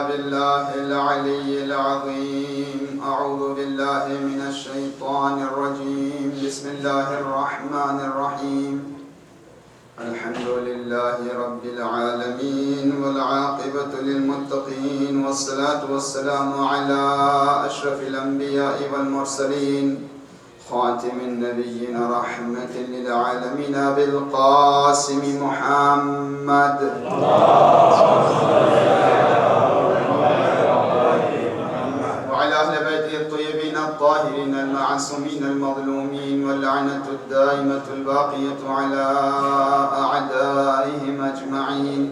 بالله العلي العظيم. أعوذ بالله من الشيطان الرجيم. بسم الله الرحمن الرحيم. الحمد لله رب العالمين والعاقبة للمتقين والصلاة والسلام على أشرف الأنبياء والمرسلين خاتم النبيين رحمة للعالمين أبي القاسم محمد وعلى أهل بيته الطيبين الطاهرين المعصومين المظلومين واللعنة الدائمة الباقية على أعدائهم أجمعين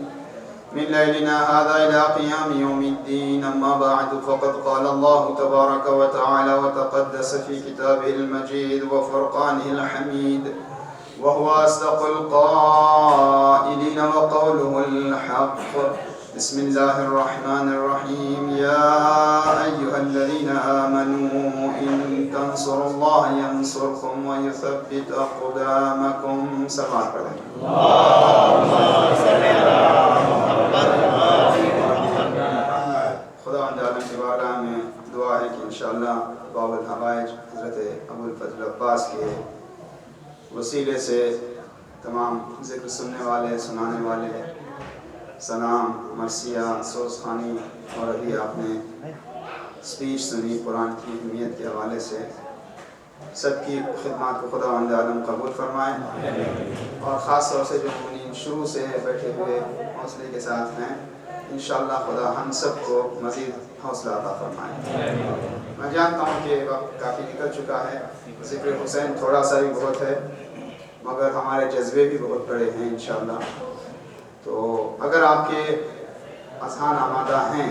من ليلنا هذا إلى قيام يوم الدين. أما بعد، فقد قال الله تبارك وتعالى وتقدس في كتابه المجيد وفرقانه الحميد، وهو أصدق القائلين وقوله الحق. بسم الله الرحمن الرحيم. يا أيها الذين آمنوا إن تنصروا الله ينصركم ويثبت أقدامكم. سماعت پڑھیں. خدا عالم کی بارگاہ میں دعا ہے کہ انشاءاللہ باب الحوائج حضرت ابو الفضل عباس کے وسیلے سے تمام ذکر سننے والے سنانے والے سلام مرثیہ سوز خوانی اور ابھی آپ نے اسپیچ سنی قرآن کی اہمیت کے حوالے سے، سب کی خدمات کو خدا عالم قبول فرمائے، اور خاص طور سے جو منین شروع سے بیٹھے ہوئے حوصلے کے ساتھ ہیں، انشاءاللہ خدا ہم سب کو مزید حوصلہ عطا فرمائے. میں جانتا ہوں کہ وقت کافی نکل چکا ہے، ذکر حسین تھوڑا سا بھی بہت ہے، مگر ہمارے جذبے بھی بہت بڑے ہیں انشاءاللہ. تو اگر آپ کے اذہان آمادہ ہیں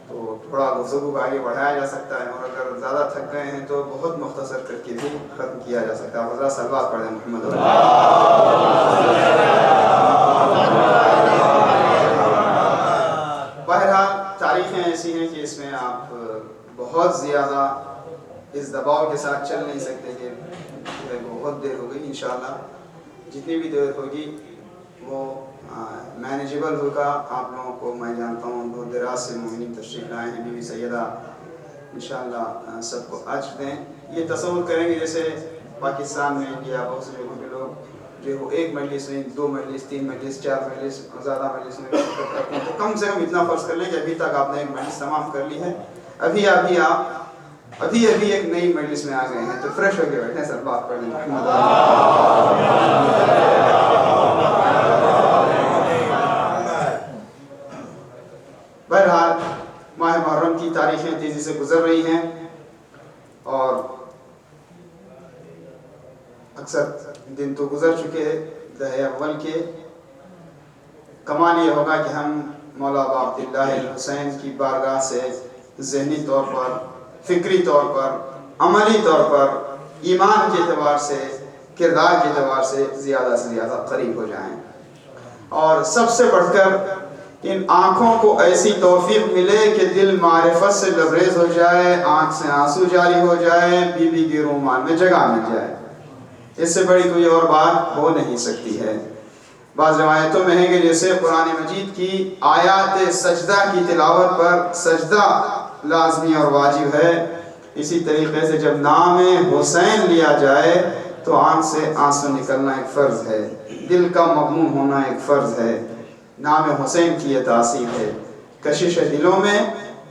تو تھوڑا گفتگو کو آگے بڑھایا جا سکتا ہے، اور اگر زیادہ تھک گئے ہیں تو بہت مختصر کر کے بھی ختم کیا جا سکتا ہے. حضرات صلوات پڑھیں محمد بہرحال تاریخیں ایسی ہیں کہ اس میں آپ بہت زیادہ اس دباؤ کے ساتھ چل نہیں سکتے کہ بہت دیر ہو گئی. انشاءاللہ جتنی بھی دیر ہوگی وہ مینیجیبل ہوگا. آپ لوگوں کو میں جانتا ہوں دور دراز سے مومنین تشریف لائے ہیں، بی بی سیدہ انشاءاللہ سب کو عجب دیں. یہ تصور کریں گے جیسے پاکستان میں انڈیا بہت سے جگہوں کے لوگ جو ایک مجلس میں 2 مجلس 3 مجلس 4 مجلس زیادہ مجلس میں شرکت کرتے ہیں، تو کم سے کم اتنا فرض کر لیں کہ ابھی تک آپ نے ایک مجلس تمام کر لی ہے، ابھی آپ ایک نئی مجلس میں آ گئے ہیں، تو فریش ہو کے بیٹھے ہیں. سب بات پڑھ لیں. بہرحال ماہ محرم کی تاریخیں تیزی سے گزر رہی ہیں، اور اکثر دن تو گزر چکے دہے اول کے. کمال یہ ہوگا کہ ہم مولا ابا عبداللہ الحسین کی بارگاہ سے ذہنی طور پر، فکری طور پر، عملی طور پر، ایمان کے اعتبار سے، کردار کے اعتبار سے زیادہ قریب ہو جائیں، اور سب سے بڑھ کر ان آنکھوں کو ایسی توفیق ملے کہ دل معرفت سے لبریز ہو جائے، آنکھ سے آنسو جاری ہو جائے، بی بی کے رومان میں جگہ مل جائے. اس سے بڑی کوئی اور بات ہو نہیں سکتی ہے. بعض روایتوں میں ہے کہ جیسے قرآن مجید کی آیات سجدہ کی تلاوت پر سجدہ لازمی اور واجب ہے، اسی طریقے سے جب نام حسین لیا جائے تو آنکھ سے آنسو نکلنا ایک فرض ہے، دل کا مغموم ہونا ایک فرض ہے. نام حسین کی یہ تاثیر ہے، کشش دلوں میں،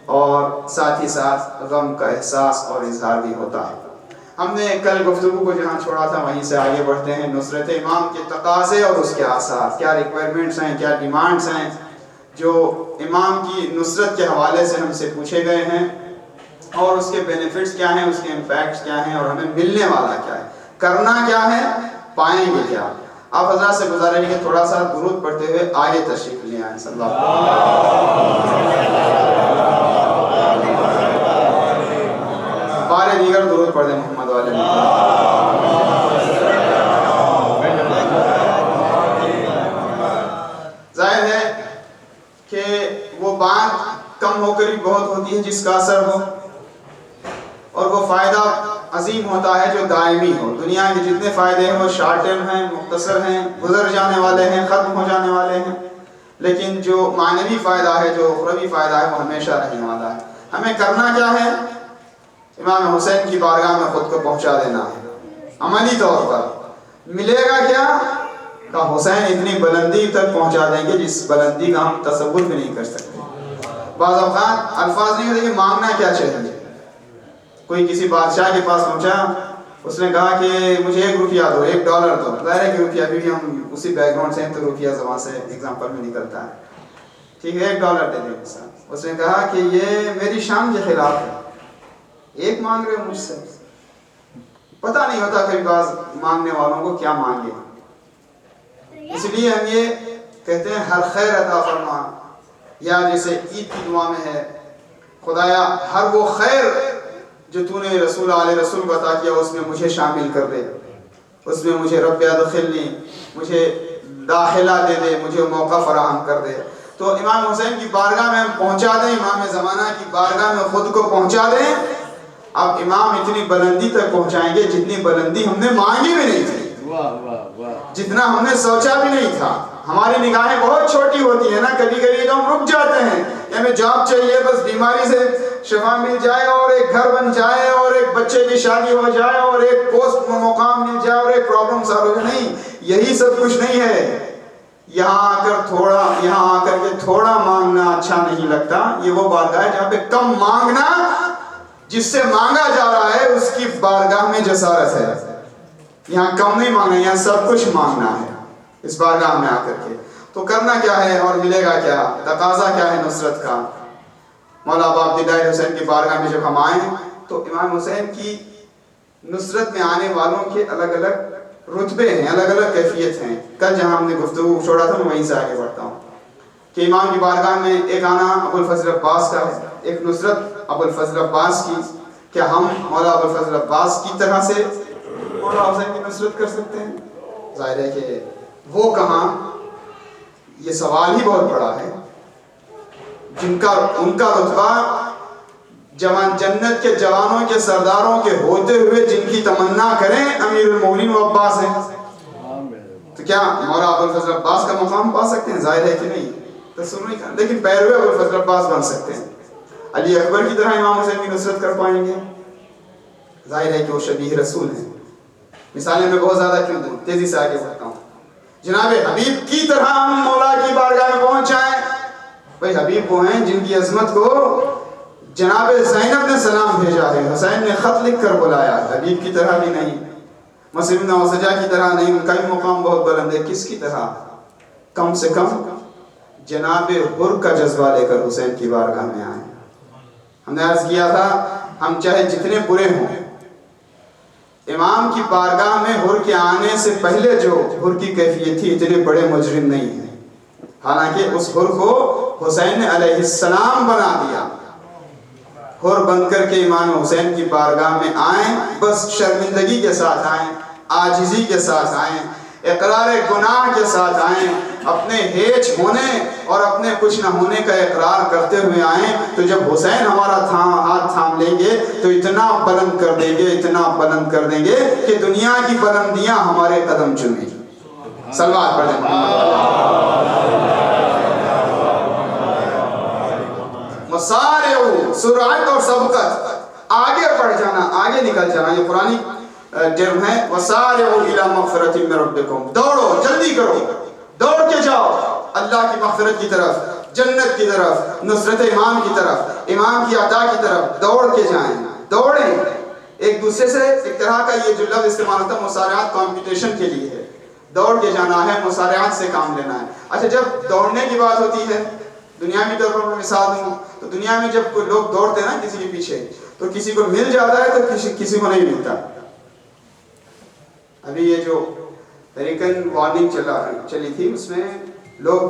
اور ساتھ ہی ساتھ غم کا احساس اور اظہار بھی ہوتا ہے. ہم نے کل گفتگو کو جہاں چھوڑا تھا وہیں سے آگے بڑھتے ہیں. نصرت امام کے تقاضے اور اس کے آثار، کیا ریکوائرمنٹس ہیں، کیا ڈیمانڈس ہیں جو امام کی نصرت کے حوالے سے ہم سے پوچھے گئے ہیں، اور اس کے بینیفٹس کیا ہیں، اس کے امپیکٹس کیا ہیں، اور ہمیں ملنے والا کیا ہے، کرنا کیا ہے، پائیں گے کیا. آپ حضرات سے گزارش ہے کہ تھوڑا سا درود پڑھتے ہوئے آگے تشریف لے آئیں. صلی اللہ بارے دیگر درود پڑھ دیں محمد والے. ظاہر ہے کہ وہ بات کم ہو کر بھی بہت ہوتی ہے جس کا اثر ہو، اور وہ فائدہ عظیم ہوتا ہے جو دائمی ہو. دنیا کے جتنے فائدے ہیں وہ شارٹ ٹرم ہیں، مختصر ہیں، گزر جانے والے ہیں، ختم ہو جانے والے ہیں. لیکن جو معنوی فائدہ ہے، جو اخروی فائدہ ہے، وہ ہمیشہ رہنے والا ہے۔ ہمیں کرنا کیا ہے؟ امام حسین کی بارگاہ میں خود کو پہنچا دینا ہے عملی طور پر۔ ملے گا کیا؟ کہ حسین اتنی بلندی تک پہنچا دیں گے جس بلندی کا ہم تصور بھی نہیں کر سکتے۔ بعض اوقات الفاظ نہیں ہوتے کہ مانگنا کیا چاہیے۔ کوئی کسی بادشاہ کے پاس پہنچا، اس نے کہا کہ مجھے $1 دو، $1 دو۔ ظاہر ہے کہ روپیہ بھی ہم اسی بیک گراؤنڈ سے ہیں تو روپیہ زبان سے ایگزامپل میں نکلتا ہے، ٹھیک ہے، $1 دے دیں انسان۔ اس نے کہا کہ یہ میری شان کے خلاف ہے، ایک مانگ رہے ہو مجھ سے۔ پتہ نہیں ہوتا کئی بعض مانگنے والوں کو کیا مانگے، اس لیے ہم یہ کہتے ہیں ہر خیر عطا فرما، یا جیسے عید کی دعا میں ہے خدایا ہر وہ خیر جو تو نے رسول علیہ رسول کو عطا کیا اس میں مجھے شامل کر دے، اس میں مجھے رب ادخلنی، مجھے داخلہ دے دے، مجھے موقع فراہم کر دے۔ تو امام حسین کی بارگاہ میں ہم پہنچا دیں، امام زمانہ کی بارگاہ میں خود کو پہنچا دیں۔ اب امام اتنی بلندی تک پہنچائیں گے جتنی بلندی ہم نے مانگی بھی نہیں تھی، جتنا ہم نے سوچا بھی نہیں تھا۔ ہماری نگاہیں بہت چھوٹی ہوتی ہیں نا، کبھی کبھی تو ہم رک جاتے ہیں کہ ہمیں جاب چاہیے، بس بیماری سے شفا مل جائے اور ایک گھر بن جائے اور ایک بچے کی شادی ہو جائے اور ایک پوسٹ مقام مل جائے اور ایک پرابلم سالو ہو جائے۔ نہیں، یہی سب کچھ نہیں ہے۔ یہاں آ کر کے تھوڑا مانگنا اچھا نہیں لگتا۔ یہ وہ بارگاہ ہے جہاں پہ کم مانگنا، جس سے مانگا جا رہا ہے اس کی بارگاہ میں جسارت ہے۔ یہاں کم نہیں مانگنا، یہاں سب کچھ مانگنا ہے اس بارگاہ میں آ کر کے۔ تو کرنا کیا ہے اور ملے گا کیا؟ تقاضا کیا ہے نصرت کا؟ مولا ابو عبداللہ حسین کی بارگاہ میں جب ہم آئیں تو امام حسین کی نصرت میں آنے والوں کے الگ الگ رتبے ہیں، الگ الگ کیفیت ہیں۔ کل جہاں ہم نے گفتگو چھوڑا تھا میں وہیں سے آگے بڑھتا ہوں کہ امام کی بارگاہ میں ایک آنا ابو الفضل عباس کا ہے، ایک نصرت ابو الفضل عباس کی۔ کیا ہم مولا ابو الفضل عباس کی طرح سے مولا حسین کی نصرت کر سکتے ہیں؟ ظاہر ہے کہ وہ کہاں، یہ سوال ہی بہت بڑا ہے۔ ان کا رتبہ جنت کے جوانوں کے سرداروں کے ہوتے ہوئے جن کی تمنا کریں امیر المومنین و عباس ہیں، تو کیا مولا ابو الفضل عباس کا مقام پا سکتے ہیں؟ ظاہر ہے کہ نہیں، تصور نہیں کریں، لیکن پیروے ابو الفضل عباس بن سکتے ہیں۔ علی اکبر کی طرح امام حسین کی نصرت کر پائیں گے؟ ظاہر ہے کہ وہ شبیہ رسول ہیں۔ مثالیں میں بہت زیادہ کیوں دوں، تیزی سے آگے بڑھتا ہوں۔ جناب حبیب کی طرح ہم مولا کی بارگاہ میں پہنچ جائیں۔ بھائی حبیب وہ ہیں جن کی عظمت کو جناب زینب نے سلام بھیجا ہے، حسین نے خط لکھ کر بلایا۔ حبیب کی طرح بھی نہیں، مسلم بن اوسجا کی طرح نہیں، ان کا بھی مقام بہت بلند ہے۔ کس کی طرح؟ کم سے کم جناب حر کا جذبہ لے کر حسین کی بارگاہ میں آئے۔ ہم نے عرض کیا تھا ہم چاہے جتنے برے ہوں، امام کی بارگاہ میں حر کے آنے سے پہلے جو حر کی کیفیت تھی اتنے بڑے مجرم نہیں ہیں۔ حالانکہ اس حر کو حسین نے علیہ السلام بنا دیا۔ حر بن کر کے امام حسین کی بارگاہ میں آئیں، بس شرمندگی کے ساتھ آئیں، عاجزی کے ساتھ آئیں، اقرار گناہ کے ساتھ آئیں، اپنے ہیچ ہونے اور اپنے کچھ نہ ہونے کا اقرار کرتے ہوئے آئیں۔ تو جب حسین ہمارا ہاتھ تھام لیں گے تو اتنا بلند کر دیں گے، اتنا بلند کر دیں گے کہ دنیا کی بلندیاں ہمارے قدم چومیں۔ صلوات پڑھیں۔ مسارعوا، سرعت اور سبقت، آگے بڑھ جانا، آگے نکل جانا، یہ قرآنی جرم ہے۔ وسارعوا الی مغفرۃ من ربکم، دوڑو، جلدی کرو، دوڑ کے جاؤ اللہ کی مغفرت کی طرف، جنت کی طرف، نصرت امام کی طرف، امام کی عطا کی طرف دوڑ کے جائیں، دوڑیں ایک دوسرے سے۔ ایک طرح کا یہ جو لفظ استعمال ہوتا ہے مسارعات کمپٹیشن کے لیے ہے، دوڑ کے جانا ہے، مسارعات سے کام لینا ہے۔ اچھا جب دوڑنے کی بات ہوتی ہے، دنیاوی طور پر میں مثال دوں تو دنیا میں جب کوئی لوگ دوڑتے ہیں نا کسی کے پیچھے تو کسی کو مل جاتا ہے تو کسی کو نہیں ملتا۔ ابھی یہ جو امریکن وارننگ چلی تھی اس میں لوگ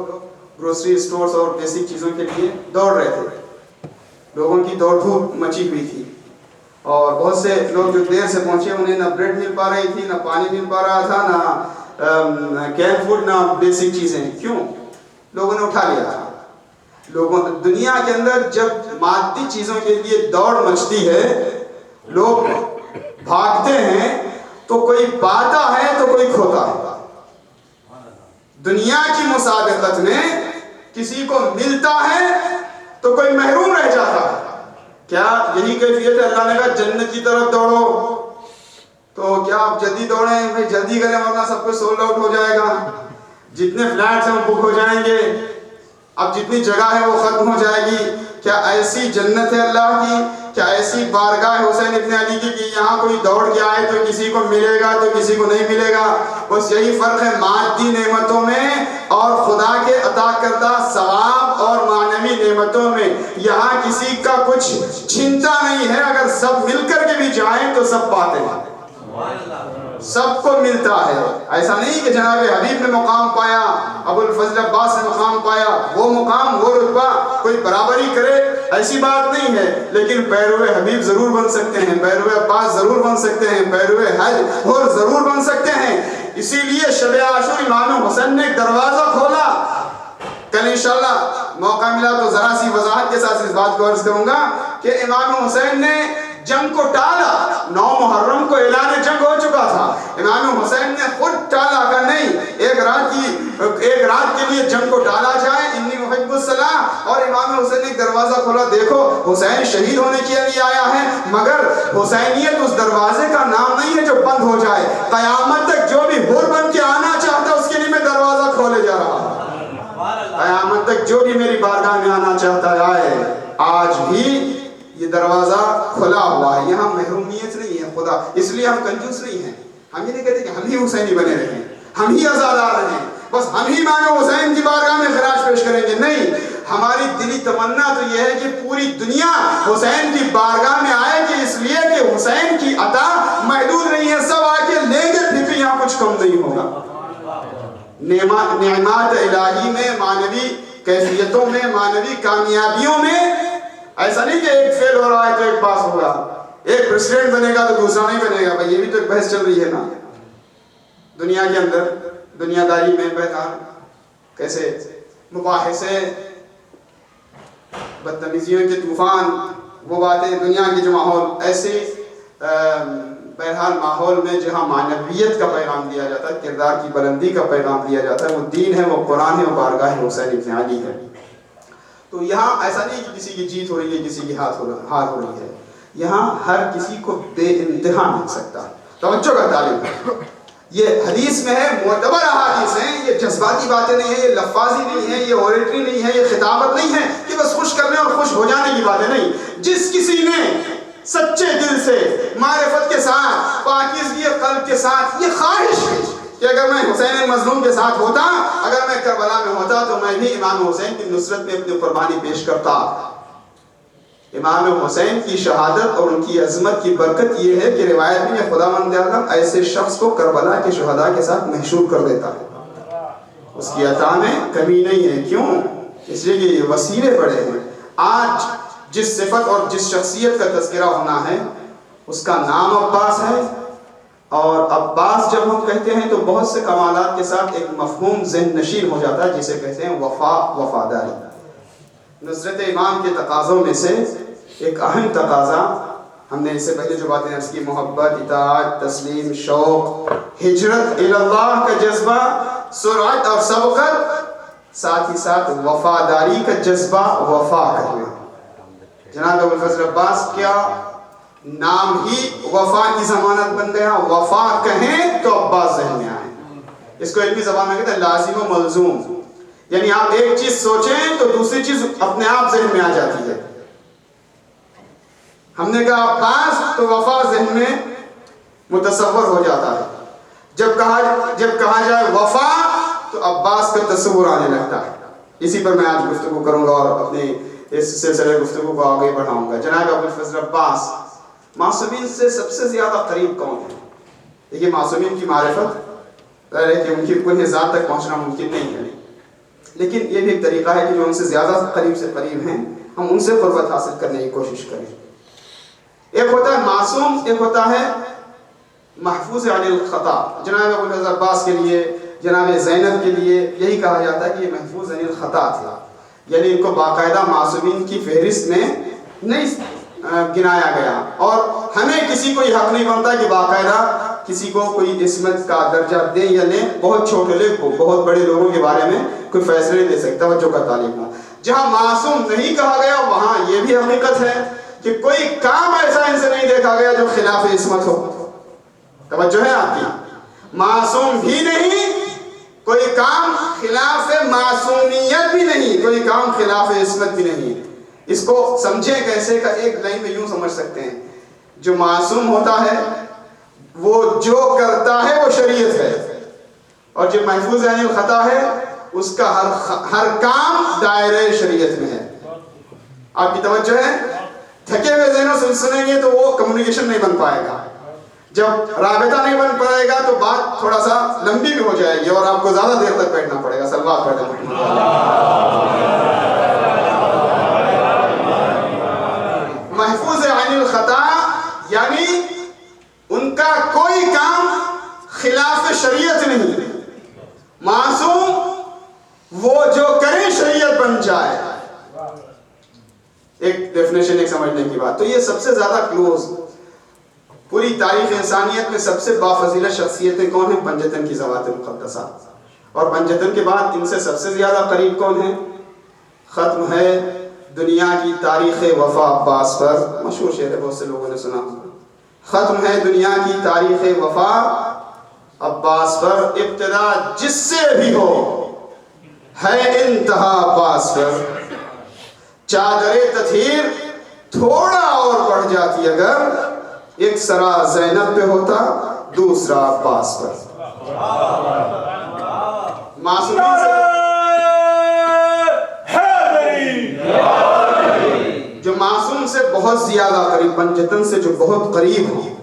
گروسری سٹورز اور بیسک چیزوں کے لیے دوڑ رہے تھے، لوگوں کی دوڑ دھوپ مچی ہوئی تھی اور بہت سے لوگ جو دیر سے پہنچے انہیں نہ بریڈ مل پا رہی تھی، نہ پانی مل پا رہا تھا، نہ کین فوڈ، نہ بیسک چیزیں۔ کیوں؟ لوگوں نے اٹھا لیا تھا۔ دنیا کے اندر جب مادی چیزوں کے لیے دوڑ مچتی ہے، لوگ بھاگتے ہیں تو کوئی پاتا ہے تو کوئی کھوتا ہے۔ دنیا کی مسابقت میں کسی کو ملتا ہے تو کوئی محروم رہ جاتا ہے. کیا یہی کیفیت ہے؟ اللہ نے کہا جنت کی طرف دوڑو، تو کیا آپ جلدی دوڑیں؟ بھائی جلدی کریں ورنہ سب کچھ سولڈ آؤٹ ہو جائے گا. جتنے فلیٹس ہیں وہ بک ہو جائیں گے، اب جتنی جگہ ہے وہ ختم ہو جائے گی. کیا ایسی جنت ہے اللہ کی؟ کیا ایسی بارگاہ حسین ابن علی کی کہ یہاں کوئی دوڑ کے آئے تو کسی کو ملے گا تو کسی کو نہیں ملے گا؟ بس یہی فرق ہے مادی نعمتوں میں اور خدا کے عطا کردہ ثواب اور معنوی نعمتوں میں. یہاں کسی کا کچھ چھنتا نہیں ہے، اگر سب مل کر کے بھی جائیں تو سب پاتے ہیں، سب کو ملتا ہے. ایسا نہیں کہ جناب حبیب نے مقام پایا، ابو الفضل عباس نے مقام پایا، وہ مقام وہ رتبہ کوئی برابری کرے، ایسی بات نہیں ہے. لیکن پیرو حبیب ضرور بن سکتے ہیں، پیرو عباس ضرور بن سکتے ہیں، پیرو حج اور ضرور بن سکتے ہیں. اسی لیے شب عاشور امام حسین نے ایک دروازہ کھولا. کل انشاءاللہ موقع ملا تو ذرا سی وضاحت کے ساتھ اس بات کو عرض کروں گا کہ امام حسین نے جنگ کو ٹالا. 9 محرم کو اعلان جنگ ہو چکا تھا، امام حسین نے خود ٹالا کہ نہیں ایک رات کے لیے جنگ کو ٹالا جائے، انی محب الصلاح. اور امام حسین نے ایک دروازہ کھولا. دیکھو حسین شہید ہونے کے لیے آیا ہے، مگر حسینیت اس دروازے کا نام نہیں ہے جو بند ہو جائے. قیامت تک جو بھی حور بن کے آنا چاہتا ہے اس کے لیے میں دروازہ کھولے جا رہا ہوں. قیامت تک جو بھی میری بارگاہ میں آنا چاہتا ہے آئے. آج بھی یہ دروازہ کھلا ہوا ہے، یہاں محرومیت نہیں ہے خدا. اس لیے ہم کنجوس نہیں ہیں، ہم یہ نہیں کہتے کہ ہم ہی حسینی بنے رہیں، ہم ہی آزادار رہیں، بس ہم ہی امام حسین کی بارگاہ میں خراج پیش کریں گے. نہیں، ہماری دلی تمنا تو یہ ہے کہ پوری دنیا حسین کی بارگاہ میں آئے گی، اس لیے کہ حسین کی عطا محدود نہیں ہے، سب آ کے لیں گے پھر بھی یہاں کچھ کم نہیں ہوگا. نعمات الہی میں، معنوی کیفیتوں میں، معنوی کامیابیوں میں ایسا نہیں کہ ایک فیل ہو رہا ہے تو ایک پاس ہوگا، ایک پریسیڈنٹ بنے گا تو دوسرا نہیں بنے گا. بھائی یہ بھی تو ایک بحث چل رہی ہے نا دنیا کے اندر، دنیا داری میں. بہرحال کیسے مباحثے، بدتمیزیوں کے طوفان، وہ باتیں، دنیا کی جو ماحول، ایسے بہرحال ماحول میں جہاں معنویت کا پیغام دیا جاتا ہے، کردار کی بلندی کا پیغام دیا جاتا ہے، وہ دین ہے، وہ قرآن ہے، وہ بارگاہ حسین ابن علی ہے. تو یہاں ایسا نہیں کہ کسی کی جیت ہو رہی ہے، کسی کی ہار ہو رہی ہے. یہاں ہر کسی کو بے انتہا مل سکتا ہے. توجہ کا طالب ہے، یہ حدیث میں ہے، معتبر احادیث ہیں، یہ جذباتی باتیں نہیں ہیں، یہ لفاظی نہیں ہے، یہ اوریٹری نہیں ہے، یہ خطابت نہیں ہے کہ بس خوش کرنے اور خوش ہو جانے کی باتیں نہیں. جس کسی نے سچے دل سے، معرفت کے ساتھ، پاکیزگی قلب کے ساتھ یہ خواہش کی کہ اگر میں حسین مظلوم کے ساتھ ہوتا، اگر میں کربلا میں ہوتا تو میں بھی امام حسین کی نصرت میں اپنی قربانی پیش کرتا. امام حسین کی شہادت اور ان کی عظمت کی برکت یہ ہے کہ روایت میں خداوند عالم ایسے شخص کو کربلا کے شہداء کے ساتھ محشور کر دیتا ہے. اس کی عطا میں کمی نہیں ہے. کیوں؟ اس لیے کہ یہ وسیلے بڑے ہیں. آج جس صفت اور جس شخصیت کا تذکرہ ہونا ہے اس کا نام عباس ہے، اور عباس جب ہم کہتے ہیں تو بہت سے کمالات کے ساتھ ایک مفہوم ذہن نشین ہو جاتا ہے جسے کہتے ہیں وفا، وفاداری. نصرت امام کے تقاضوں میں سے ایک اہم تقاضا، ہم نے اس سے پہلے جو باتیں عرض کی، محبت، اطاعت، تسلیم، شوق، ہجرت اللہ کا جذبہ، سرعت اور سبقت، ساتھ ہی ساتھ وفاداری کا جذبہ، وفا کرنا. جناب ابو الفضل عباس کیا نام ہی وفا کی ضمانت بن گیا. وفا کہیں تو عباس ذہن میں آئے. اس کو علمی زبان میں کہتے ہیں لازم و ملزوم، یعنی آپ ایک چیز سوچیں تو دوسری چیز اپنے آپ ذہن میں آ جاتی ہے. ہم نے کہا عباس تو وفا ذہن میں متصور ہو جاتا ہے. جب کہا جائے وفا تو عباس کا تصور آنے لگتا ہے. اسی پر میں آج گفتگو کروں گا اور اپنے اس سلسلے گفتگو کو آگے بڑھاؤں گا. جناب ابو الفضل عباس معصومین سے سب سے زیادہ قریب کون ہے؟ دیکھیے معصومین کی معرفت ظاہر ہے کہ ان کی کوئی ذات تک پہنچنا ممکن نہیں ہے، لیکن یہ بھی ایک طریقہ ہے کہ جو ان سے زیادہ قریب سے قریب ہیں ہم ان سے قربت حاصل کرنے کی کوشش کریں. ایک ہوتا ہے معصوم، ایک ہوتا ہے محفوظ عن الخطا. جناب ابو الفضل عباس کے لیے، جناب زینب کے لیے یہی کہا جاتا ہے کہ یہ محفوظ عن الخطا تھا، یعنی ان کو باقاعدہ معصومین کی فہرست میں نہیں گنایا گیا. اور ہمیں کسی کو یہ حق نہیں بنتا کہ باقاعدہ کسی کو کوئی عصمت کا درجہ دیں یا لیں، بہت چھوٹے لوگ بہت بڑے لوگوں کے بارے میں کوئی فیصلے نہیں دے سکتا، توجہ کا طالب ہوں۔ جہاں معصوم نہیں کہا گیا وہاں یہ بھی حقیقت ہے کہ کوئی کام ایسا ان سے نہیں دیکھا گیا جو خلاف عصمت ہو، توجہ ہے آپ کی، معصوم بھی نہیں، کوئی کام خلاف معصومیت بھی نہیں، کوئی کام خلاف عصمت بھی نہیں۔ اس کو سمجھیں کیسے کا ایک لائن میں یوں سمجھ سکتے ہیں، جو معصوم ہوتا ہے وہ جو کرتا ہے وہ شریعت ہے، اور جو محفوظ عن الخطا ہے اس کا ہر کام دائرہ شریعت میں ہے۔ آپ کی توجہ ہے؟ تھکے ہوئے ذہنوں سے سنیں گے تو وہ کمیونیکیشن نہیں بن پائے گا، جب رابطہ نہیں بن پائے گا تو بات تھوڑا سا لمبی بھی ہو جائے گی اور آپ کو زیادہ دیر تک بیٹھنا پڑے گا۔ صلوات پڑھ دیں۔ محفوظ عن الخطا یعنی ان کا کوئی کام خلاف شریعت نہیں، معصوم وہ جو کرے شریعت بن جائے۔ ایک ڈیفینیشن ایک سمجھنے کی بات، تو یہ سب سے زیادہ کلوز پوری تاریخ انسانیت میں سب سے بافضیلت شخصیتیں کون ہیں؟ پنجتن کی ذوات مقدسہ، اور پنجتن کے بعد ان سے سب سے زیادہ قریب کون ہیں؟ ختم ہے دنیا کی تاریخ وفا عباس پر، مشہور شعر ہے، بہت سے لوگوں نے سنا۔ ختم ہے دنیا کی تاریخ وفا عباس پر، ابتدا جس سے بھی ہو ہے انتہا عباس پر، چادر تطہیر تھوڑا اور بڑھ جاتی اگر، ایک سرا زینب پہ ہوتا دوسرا عباس پر۔ معصومین سے جو معصوم سے بہت زیادہ قریب، پنجتن سے جو بہت قریب ہوں،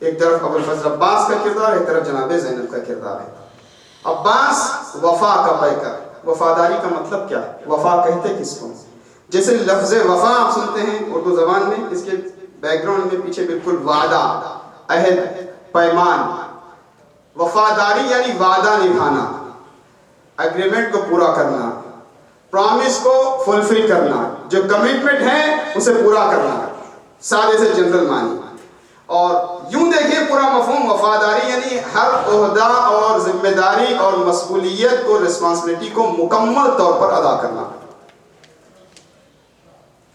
ایک طرف ابو الفضل عباس کا کردار، ایک طرف جناب زینب کا کردار ہے۔ عباس وفا کا پیکر، وفاداری کا مطلب کیا ہے؟ وفا کہتے کس کو؟ جیسے لفظ وفا آپ سنتے ہیں اردو زبان میں، اس کے بیک گراؤنڈ میں پیچھے بالکل وعدہ، عہد، پیمان۔ وفاداری یعنی وعدہ نبھانا، اگریمنٹ کو پورا کرنا، پرامس کو فلفل کرنا، جو کمٹمنٹ ہے اسے پورا کرنا، سادے سے جنرل معنی۔ اور یوں دیکھیں پورا مفہوم وفاداری یعنی ہر عہدہ اور ذمہ داری اور مسئولیت کو، رسپانسبلٹی کو مکمل طور پر ادا کرنا۔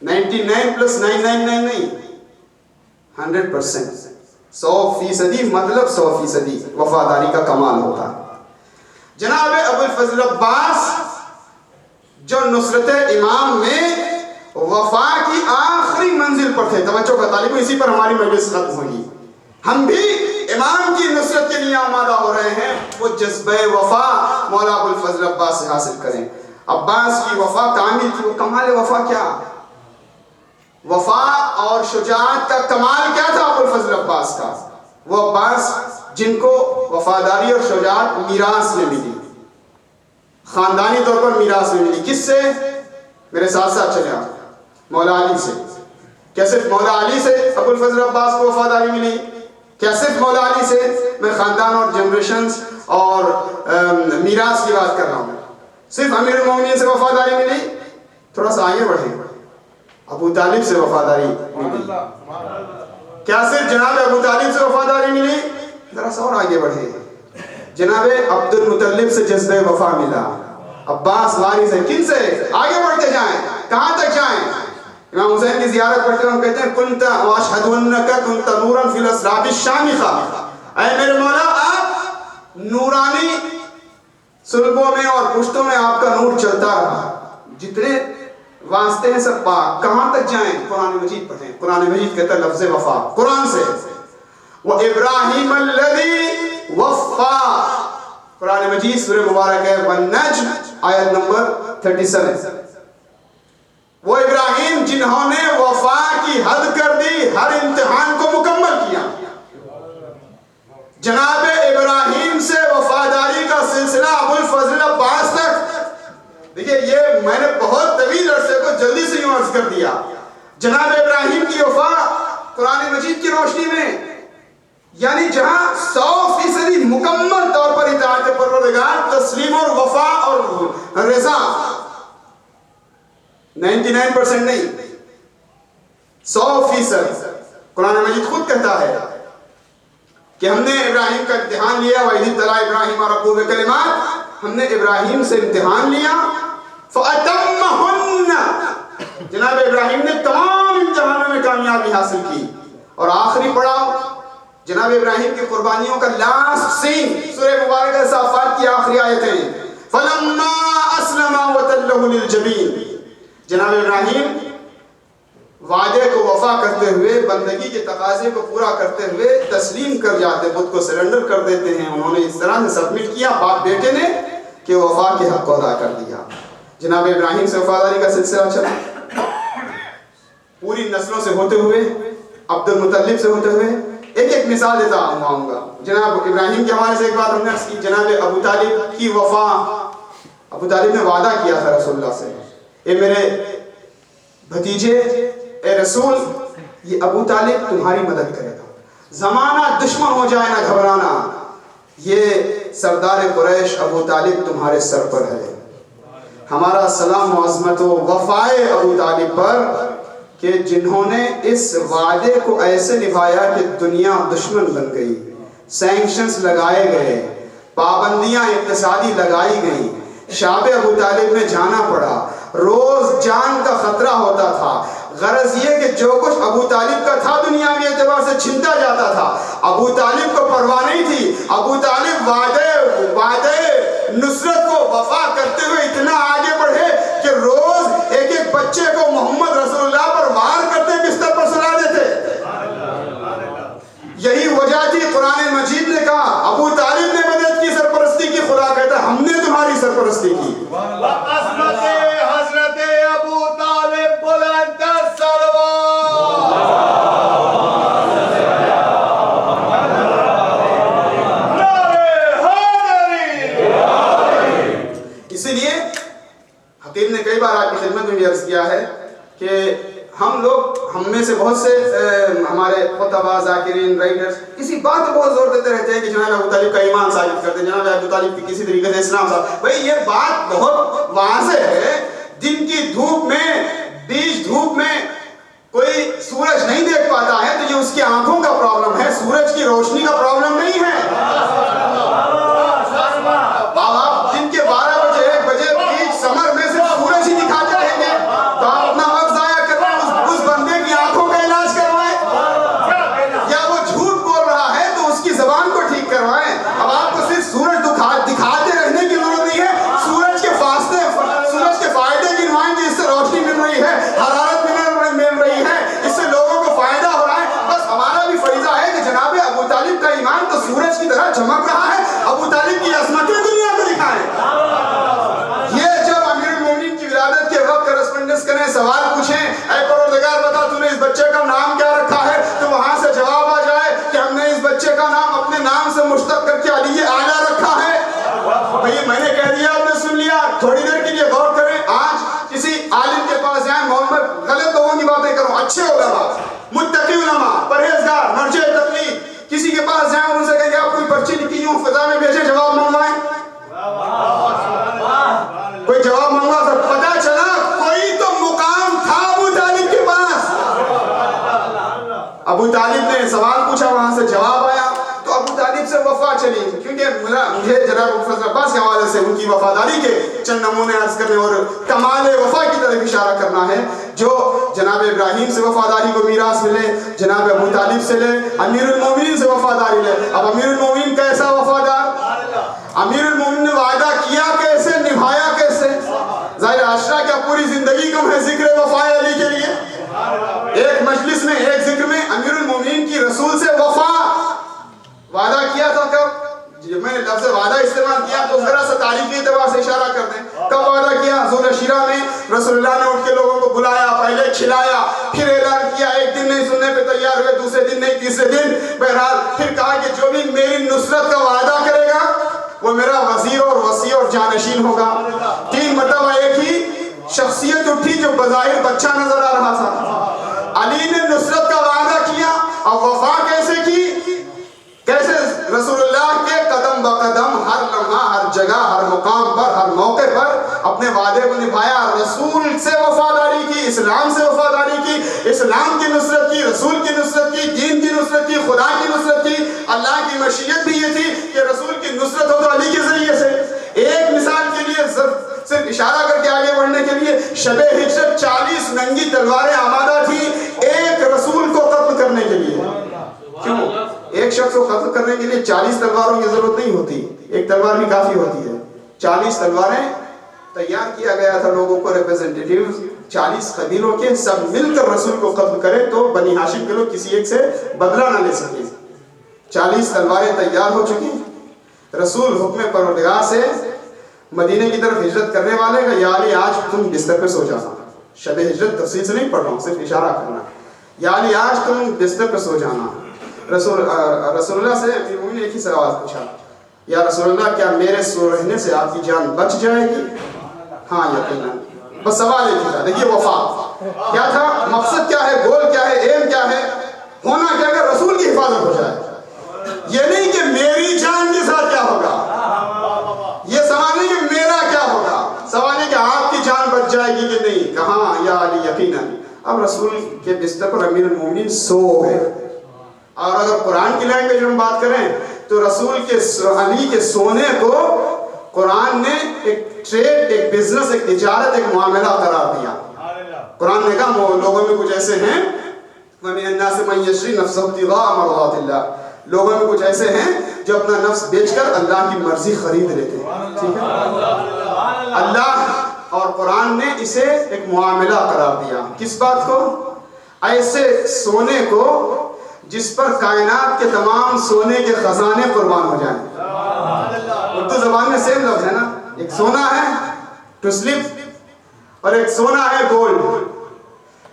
99+999 نہیں، 100%، 100% مطلب 100% وفاداری کا کمال ہوتا ہے۔ جناب ابو الفضل عباس جو نصرت امام میں وفا کی آخری منزل پر تھے، توجہ کا طالب، اسی پر ہماری مجلس ختم ہوگی۔ ہم بھی امام کی نصرت کے لیے آمادہ ہو رہے ہیں، وہ جذبہ وفا مولا ابو الفضل عباس سے حاصل کریں۔ عباس کی وفا کامل تھی، وہ کمال وفا کیا؟ وفا اور شجاعت کا کمال کیا تھا ابو الفضل عباس کا؟ وہ عباس جن کو وفاداری اور شجاعت میراث میں ملی، خاندانی طور پر میراث میں ملی۔ کس سے؟ میرے ساتھ ساتھ چلے آپ، مولا علی سے۔ کیا صرف مولا علی سے ابو الفضل عباس کو وفاداری ملی؟ کیا صرف مولا علی سے؟ میں خاندان اور جنریشنز اور میراث کی بات کر رہا ہوں۔ صرف امیر المومنین سے وفاداری ملی؟ تھوڑا سا آگے بڑھیں، ابو طالب سے وفاداری ملی۔ کیا صرف جناب ابو طالب سے وفاداری ملی؟ ذرا سا اور آگے بڑھیں، جناب عبد المطلب سے جذبہ وفا ملا۔ عباس وارث ہے، کن سے؟ آگے بڑھتے جائیں، کہاں تک جائیں؟ امام حسین کی زیارت پڑھتے ہیں، ہم کہتے ہیں کنت واشہد انک کنت نورا فی الاسراب الشامخہ، اے میرے مولا آپ نورانی سلبوں میں اور پشتوں میں آپ کا نور چلتا رہا، جتنے واسطے ہیں سب پاک۔ کہاں تک جائیں؟ قرآن مجید پڑھیں، قرآن مجید کہتا ہے لفظ وفا قرآن سے، وَإِبْرَاهِيمَ الَّذِي وَفَّى، قرآن مجید سورہ مبارک ہے والنجم آیت نمبر 37۔ وہ ابراہیم جنہوں نے وفا کی حد کر دی، ہر امتحان کو مکمل کیا۔ جناب ابراہیم سے وفاداری کا سلسلہ ابو الفضل عباس تک، دیکھئے یہ میں نے بہت طویل عرصے کو جلدی سے یوں عرض کر دیا۔ جناب ابراہیم کی وفا قرآن مجید کی روشنی میں، یعنی جہاں 100% مکمل طور پر اطاعت پروردگار، تسلیم اور وفا اور رضا، 99% نہیں، 100%۔ قرآن مجید خود کہتا ہے، وَإِبْرَاهِيمَ الَّذِي وَفَّى، وَجَعَلْنَاهُ نَبِيًّا، وَكَلِمَةً أَلْقَاهَا إِلَى مَرْيَمَ وَروحٌ مِّنْهُ، کہ ہم نے ابراہیم کا امتحان لیا، وَإِذِ ابْتَلَىٰ إِبْرَاهِيمَ رَبُّهُ بِكَلِمَاتٍ، ہم نے ابراہیم سے امتحان لیا فَأَتَمَّهُنَّ، جناب ابراہیم نے تمام امتحانوں میں کامیابی حاصل کی. اور آخری پڑاؤ جناب ابراہیم کی قربانیوں کا لاسٹ سین سورہ مبارکہ صافات کی آخری آیتیں فَلَمَّا أَسْلَمَا وَتَلَّهُ لِلْجَبِينِ. جناب ابراہیم وعدے کو وفا کرتے ہوئے، بندگی کے تقاضے کو پورا کرتے ہوئے تسلیم کر جاتے، خود کو سرنڈر کر دیتے ہیں. انہوں نے اس طرح سے سبمٹ کیا باپ بیٹے نے کہ وفا کے حق کو ادا کر دیا. جناب ابراہیم سے وفاداری کا سلسلہ چلا پوری نسلوں سے ہوتے ہوئے، عبد المطلب سے ہوتے ہوئے. ایک مثال دیتا ہوں گا. جناب ابراہیم کے حوالے سے ایک بات ہم نے عرض کی، جناب ابو طالب کی وفا. ابو طالب نے وعدہ کیا تھا رسول اللہ سے، اے میرے بھتیجے، اے رسول، یہ ابو طالب تمہاری مدد کرے گا، زمانہ دشمن ہو جائے نہ گھبرانا، یہ سردار قریش ابو طالب تمہارے سر پر ہے. ہمارا سلام و عظمت و وفائے ابو طالب پر کہ جنہوں نے اس وعدے کو ایسے نبھایا کہ دنیا دشمن بن گئی، سینکشنز لگائے گئے، پابندیاں اقتصادی لگائی گئیں، شاب ابو طالب میں جانا پڑا، روز جان کا خطرہ ہوتا تھا. غرض یہ کہ جو کچھ ابو طالب کا تھا دنیاوی اعتبار سے چھنتا جاتا تھا. ابو طالب کو پرواہ نہیں تھی. ابو طالب وعدے نصرت کو وفا کرتے ہوئے اتنا آگے بڑھے کہ روز ایک ایک بچے کو محمد رسول اللہ پر وار کرتے بستر پر سلا دیتے. یہی وجہ تھی قرآن مجید نے کہا ابو طالب نے مدد کی، سرپرستی کی. خدا کہتا ہے ہم نے تمہاری سرپرستی کی. حضرت ابو طالب بلند اسی لیے حقیق نے کئی بار آپ کی خدمت میں بھی عرض کیا ہے کہ ہم میں سے بہت سے ہمارے خطباء، ذاکرین، رائٹرز اسی بات پر بہت زور دیتے رہتے ہیں کہ جناب ابو طالب کا ایمان ثابت کرتے ہیں، جناب ابو طالب کی کسی طریقے سے اسلام ثابت. بھئی یہ بات بہت واضح ہے. دن کی دھوپ میں، بیچ دھوپ میں کوئی سورج نہیں دیکھ پاتا ہے تو یہ اس کی آنکھوں کا پرابلم ہے، سورج کی روشنی کا پرابلم نہیں ہے. آپ دن کے 12 بجے 1 بجے بیچ سمر میں صرف سورج ہی دکھاتے رہیں گے تو آپ اپنا وقت ضائع کر رہے ہیں. اس بندے کی آنکھوں کا علاج کروائیں، یا وہ جھوٹ بول رہا ہے تو اس کی زبان کو ٹھیک کروائیں. اب آپ کو صرف سورج دکھاتے رہنے کی ضرورت نہیں ہے، سورج کے فائدے گنوائیں کہ اس سے روشنی مل رہی ہے، حرارت مل رہی ہے، اس سے لوگوں کو فائدہ ہو رہا ہے. بس ہمارا بھی فریضہ ہے کہ جناب ابو طالب کا ایمان تو سورج کی طرح چمک رہا ہے، ابو طالب کی عظمتیں دنیا کو دکھائیں. یہ جب امیر المومنین کی ولادت کے وقت کرسپنڈنس کریں، سوال پوچھیں اے پروردگار بتا تو نے اس بچے کا نام کیا رکھا ہے، تو وہاں سے جواب آ جائے کہ ہم نے اس بچے کا نام اپنے نام سے مشتق کر کے علی اعلیٰ رکھا ہے. بھئی میں نے کہہ دیا، آپ نے سن لیا. تھوڑی دیر کے لیے غور کریں. آج کسی عالم کے پاس جائیں، محمد غلط لوگوں کی باتیں کروں، اچھے علماء، متقی علماء، پرہیزگار، مرجع تقلید، کسی کے پاس جائیں اور ان سے کہیں کہ آپ کوئی پرچی لکھی ہوں فضا میں بھیجیں، جواب منگوائیں. کوئی جواب منگوا تو پتہ چلا کوئی تو مقام تھا ابو طالب کے پاس. ابو طالب نے سوال پوچھا، وہاں سے جواب آیا تو ابو طالب سے وفا چلی. کیونکہ مجھے جناب فضل عباس کے حوالے سے ان کی وفاداری کے چند نمونے عرض کرنے اور کمال وفا کی طرف اشارہ کرنا ہے. جو جناب ابراہیم سے وفاداری کو میراث ملے، جناب ابو طالب سے لے، امیر المومنین سے وفاداری لے. اب امیر المومنین کیسا وفادار؟ امیر المومنین نے وعدہ کیا کیسے، نبھایا کیسے؟ ظاہر عشرہ کیا پوری زندگی کم ہے ذکر وفائے علی کے لیے؟ ایک مجلس میں، ایک ذکر میں امیر المومنین کی رسول سے وفا وعدہ کیا تھا. کب؟ جب میں نے لفظ وعدہ استعمال کیا تو ذرا سا تاریخی اعتبار سے اشارہ کر دیں. کب وعدہ کیا؟ ذو العشیرہ میں رسول اللہ نے اٹھ کے لوگوں کو بلایا، پہلے کھلایا، پھر اعلان کیا. ایک دن نہیں سننے پہ تیار ہوئے، دوسرے دن نہیں، تیسرے دن بہرحال پھر کہا کہ جو بھی میری نصرت کا وعدہ کرے گا وہ میرا وزیر اور وصی اور جانشین ہوگا. 3 مرتبہ ایک ہی شخصیت اٹھی جو بظاہر بچہ نظر آ رہا تھا. علی نے نصرت کا وعدہ کیا. اور وفا کیسے کی؟ کیسے؟ رسول اللہ کے قدم بقدم، ہر لمحہ، ہر جگہ، ہر مقام پر، ہر موقع پر اپنے وعدے کو نبھایا. رسول سے وفاداری کی، اسلام سے وفاداری کی، اسلام کی نصرت کی، رسول کی نصرت کی، دین کی نصرت کی، خدا کی نصرت کی، اللہ کی مشیت بھی یہ تھی کہ رسول کی نصرت ہو تو علی کے ذریعے سے. ایک مثال کے لیے صرف اشارہ کر کے آگے بڑھنے کے لیے، شب ہجرت 40 ننگی تلواریں آمادہ تھی ایک رسول کو قتل کرنے کے لیے. کیوں؟ ایک شخص کو قتل کرنے کے لیے 40 تلواروں کی ضرورت نہیں ہوتی، ایک تلوار بھی کافی ہوتی ہے. 40 تلواریں تیار کیا گیا تھا لوگوں کو، ریپرزینٹیٹیو 40 قبیلوں کے، سب مل کر رسول کو قتل کرے تو بنی ہاشم کے لوگ کسی ایک سے بدلہ نہ لے سکے. 40 تلواریں تیار ہو چکی. رسول حکم پروردگار سے مدینے کی طرف ہجرت کرنے والے کا، یا علی آج تم بستر پہ سو جانا. شب ہجرت تفصیل سے نہیں پڑھ رہا ہوں، صرف اشارہ کرنا. یا علی آج تم بستر پہ سو جانا. رسول اللہ سے امیر المومنین نے ایک ہی سوال پوچھا، یا رسول اللہ کیا میرے سو رہنے سے آپ کی جان بچ جائے گی؟ ہاں یقیناً. بس سوال ایک ہی تھا. دیکھیے وفا کیا تھا، مقصد کیا ہے، گول کیا ہے، ایم کیا ہے، ہونا کیا کہ رسول کی حفاظت ہو جائے. یہ نہیں کہ میری جان کے ساتھ کیا ہوگا، یہ سوال نہیں کہ میرا کیا ہوگا، سوال ہے کہ آپ کی جان بچ جائے گی کہ نہیں. کہاں یا علی یقیناً. اب رسول کے بستر پر امیر المومنین سو گئے. اور اگر قرآن کی لینگویج میں ہم بات کریں تو رسول کے علی کے سونے کو قرآن نے ایک ٹریڈ، ایک بزنس، ایک تجارت، ایک معاملہ قرار دیا. قرآن نے کہا لوگوں میں کچھ ایسے ہیں وَمِنَ النَّاسِ مَن يَشْرِي نَفْسَهُ ابْتِغَاءَ مَرْضَاتِ اللَّهِ، لوگوں میں کچھ ایسے ہیں جو اپنا نفس بیچ کر اللہ کی مرضی خرید لیتے ہیں. ٹھیک ہے، اللہ اور قرآن نے اسے ایک معاملہ قرار دیا. کس بات کو؟ ایسے سونے کو جس پر کائنات کے تمام سونے کے خزانے قربان ہو جائیں. اردو زبان میں سیم لفظ ہے نا، ایک سونا ہے ٹو سلپ اور ایک سونا ہے گولڈ.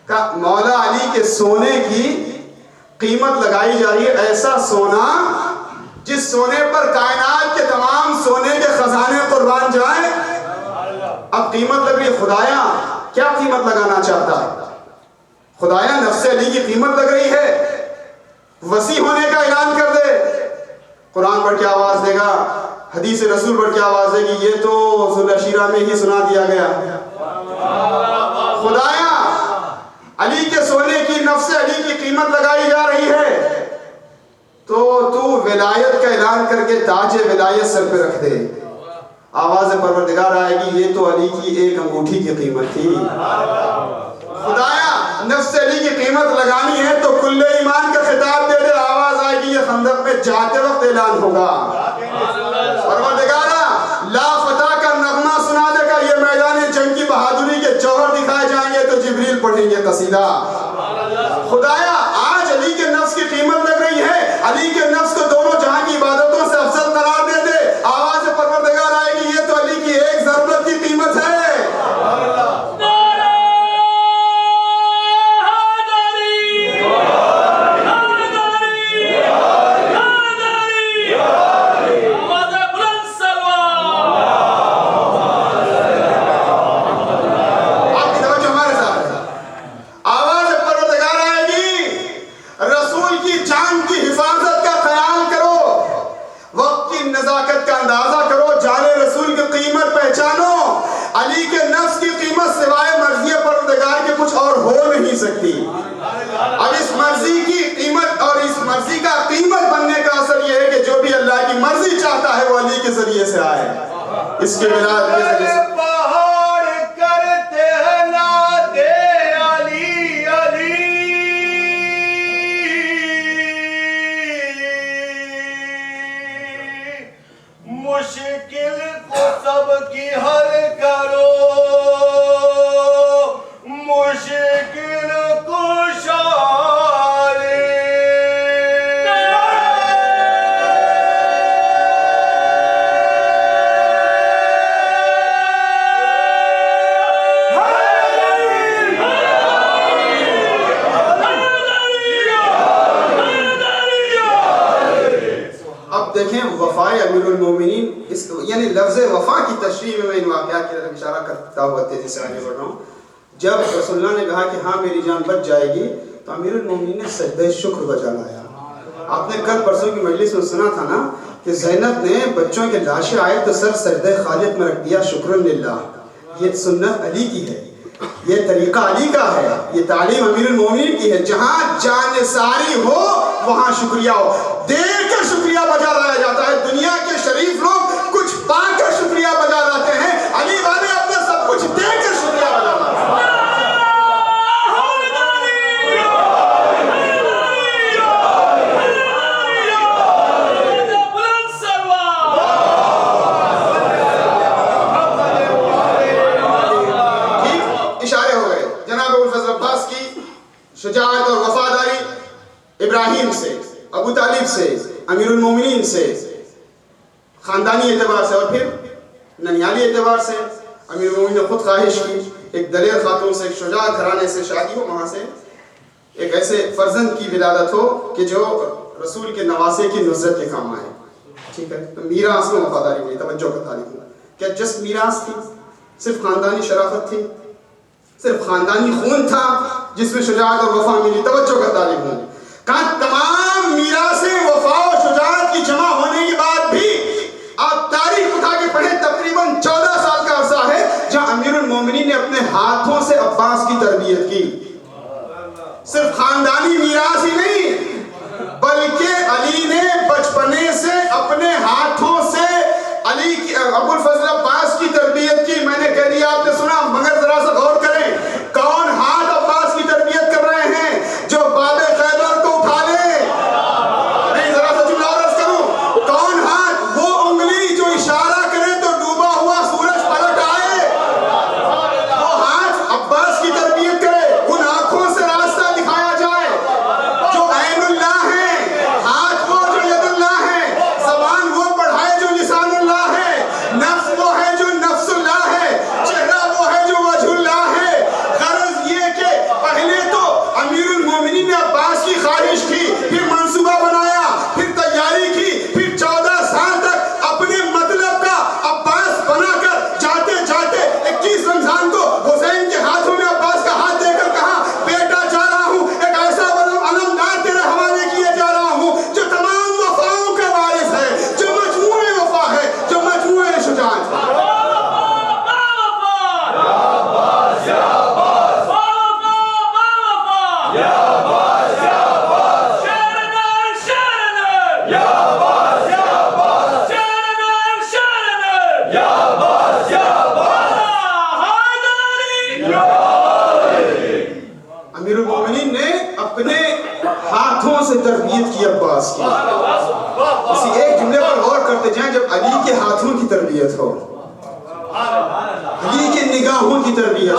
کا مولا علی کے سونے کی قیمت لگائی جا رہی ہے، ایسا سونا جس سونے پر کائنات کے تمام سونے کے خزانے قربان جائیں. اب قیمت لگ رہی ہے. خدایا کیا قیمت لگانا چاہتا ہے؟ خدایا نفس علی کی قیمت لگ رہی ہے، وسیع ہونے کا اعلان کر دے. قرآن پڑھ کے آواز دے گا، حدیث رسول پڑھ کے آواز دے گی، یہ تو ذوالعشیرہ میں ہی سنا دیا گیا. خدایا علی کے سونے کی، نفس علی کی قیمت لگائی جا رہی ہے، تو تو ولایت کا اعلان کر کے تاج ولایت سر پہ رکھ دے. آواز پروردگار آئے گی، یہ تو علی کی ایک انگوٹھی کی قیمت تھی. خدایا نفس علی کی قیمت لگانی ہے تو کل ایمان کا خطاب دے دے. آواز آئے گی، یہ خندق میں جاتے وقت اعلان ہوگا. پروردگارا لا فتح کا نغمہ سنا دے گا، یہ میدان جنگ کی بہادری کے جوہر دکھائے جائیں گے تو جبریل پڑھیں گے قصیدہ. خدایا آج علی کے نفس کی قیمت لگ رہی ہے، علی کے نفس کو دونوں جہاں کی عبادتوں سے افضل قرار دے دے. آواز پروردگار آئے گی، یہ تو علی کی ایک ضرورت کی قیمت ہے. علی کے نفس کی قیمت سوائے مرضی پروردگار کے کچھ اور ہو نہیں سکتی. اب اس مرضی کی قیمت اور اس مرضی کا قیمت بننے کا اثر یہ ہے کہ جو بھی اللہ کی مرضی چاہتا ہے وہ علی کے ذریعے سے آئے. اس کے ولایت کے ذریعے سے پہاڑ کرتے ہیں نادے علی علی، مشکل کو سب کی حل کرو، مشکل کشا دیکھیں وفائے امیر المومنین، یعنی لفظ وفا کی تشریح میں ان واقعات کی طرف اشارہ کرتا ہوا تیزی سے آگے بڑھ رہا ہوں. جب رسول اللہ نے کہا کہ ہاں میری جان بچ جائے گی تو امیر المومنین نے سجدہ شکر بجا لایا. آپ نے کل پرسوں کی مجلس میں سنا تھا نا کہ زینب نے بچوں کے لاشیں آئے تو سر سجدہ خالق میں رکھ دیا، شکرن للہ. یہ سنت علی کی ہے، یہ طریقہ علی کا ہے، یہ تعلیم امیر المومنین کی ہے. جہاں جان ساری ہو وہاں شکریہ ہو، دے کر شکریہ بجا شجاعت اور وفاداری ابراہیم سے، ابو طالب سے، امیر المومنین سے، خاندانی اعتبار سے، اور پھر ننیالی اعتبار سے امیر المومنین نے خود خواہش کی ایک دلیر خاتون سے، ایک شجاع گھرانے سے شادی ہو، وہاں سے ایک ایسے فرزند کی ولادت ہو کہ جو رسول کے نواسے کی نصرت کے کام آئے. ٹھیک ہے، تو میراث میں وفاداری نہیں، توجہ کا تعلیم ہوا. کیا جس میراث تھی؟ صرف خاندانی شرافت تھی؟ صرف خاندانی خون تھا جس میں شجاعت اور وفا ملی؟ توجہ کا تعلیم ہوا. کہاں تمام میراث وفا و شجاعت کی جمع ہونے کے بعد بھی آپ تاریخ اٹھا کے پڑھیں، تقریباً 14 سال کا عرصہ ہے جہاں امیر المومنین نے اپنے ہاتھوں سے عباس کی تربیت کی. صرف خاندانی میراث ہی نہیں بلکہ علی نے بچپنے سے اپنے ہاتھوں سے علی کی ابو الفضل عباس کی تربیت کی. میں نے کہہ دیا، آپ نے سنا، مگر ذرا سا غور کریں، کون ہاتھ عباس کی تربیت کر رہے ہیں؟ جو باب خیبر کو اٹھا لے. نہیں، ذرا سا جملہ اور عرض کروں، کون ہاتھ؟ وہ انگلی جو اشارہ کرے تو ڈوبا ہوا سورج پلٹ آئے، وہ ہاتھ عباس کی تربیت کرے، ان آنکھوں سے راستہ دکھایا جائے جو عین اللہ ہے، ہاتھ وہ جو ید اللہ ہے، زبان وہ پڑھائے جو لسان اللہ ہے، نفس وہ ہے جو نفس اللہ ہے، چہرہ وہ ہے جو وجہ اللہ ہے. غرض یہ کہ پہلے تو امیر المومنین نے عباس کی خواہش کی، پھر منصوبہ بنایا، پھر تیاری کی، پھر 14 سال تک اپنے مطلب کا عباس بنا کر جاتے جاتے 21 رمضان کو حسین کے ہاتھوں میں عباس کا ہاتھ دے کر کہا، بیٹا جا رہا ہوں، ایک ایسا علمدار تیرے حوالے کیے جا رہا ہوں جو تمام وفاؤں کا وارث ہے، جو مجموع وفا ہے، جو مجموع شجاعت ہے. امیر المومنین نے اپنے ہاتھوں سے تربیت کی عباس کی. اسی ایک جملے پر غور کرتے جائیں، جب علی کے ہاتھوں کی تربیت ہو، علی کے نگاہوں کی تربیت ہو،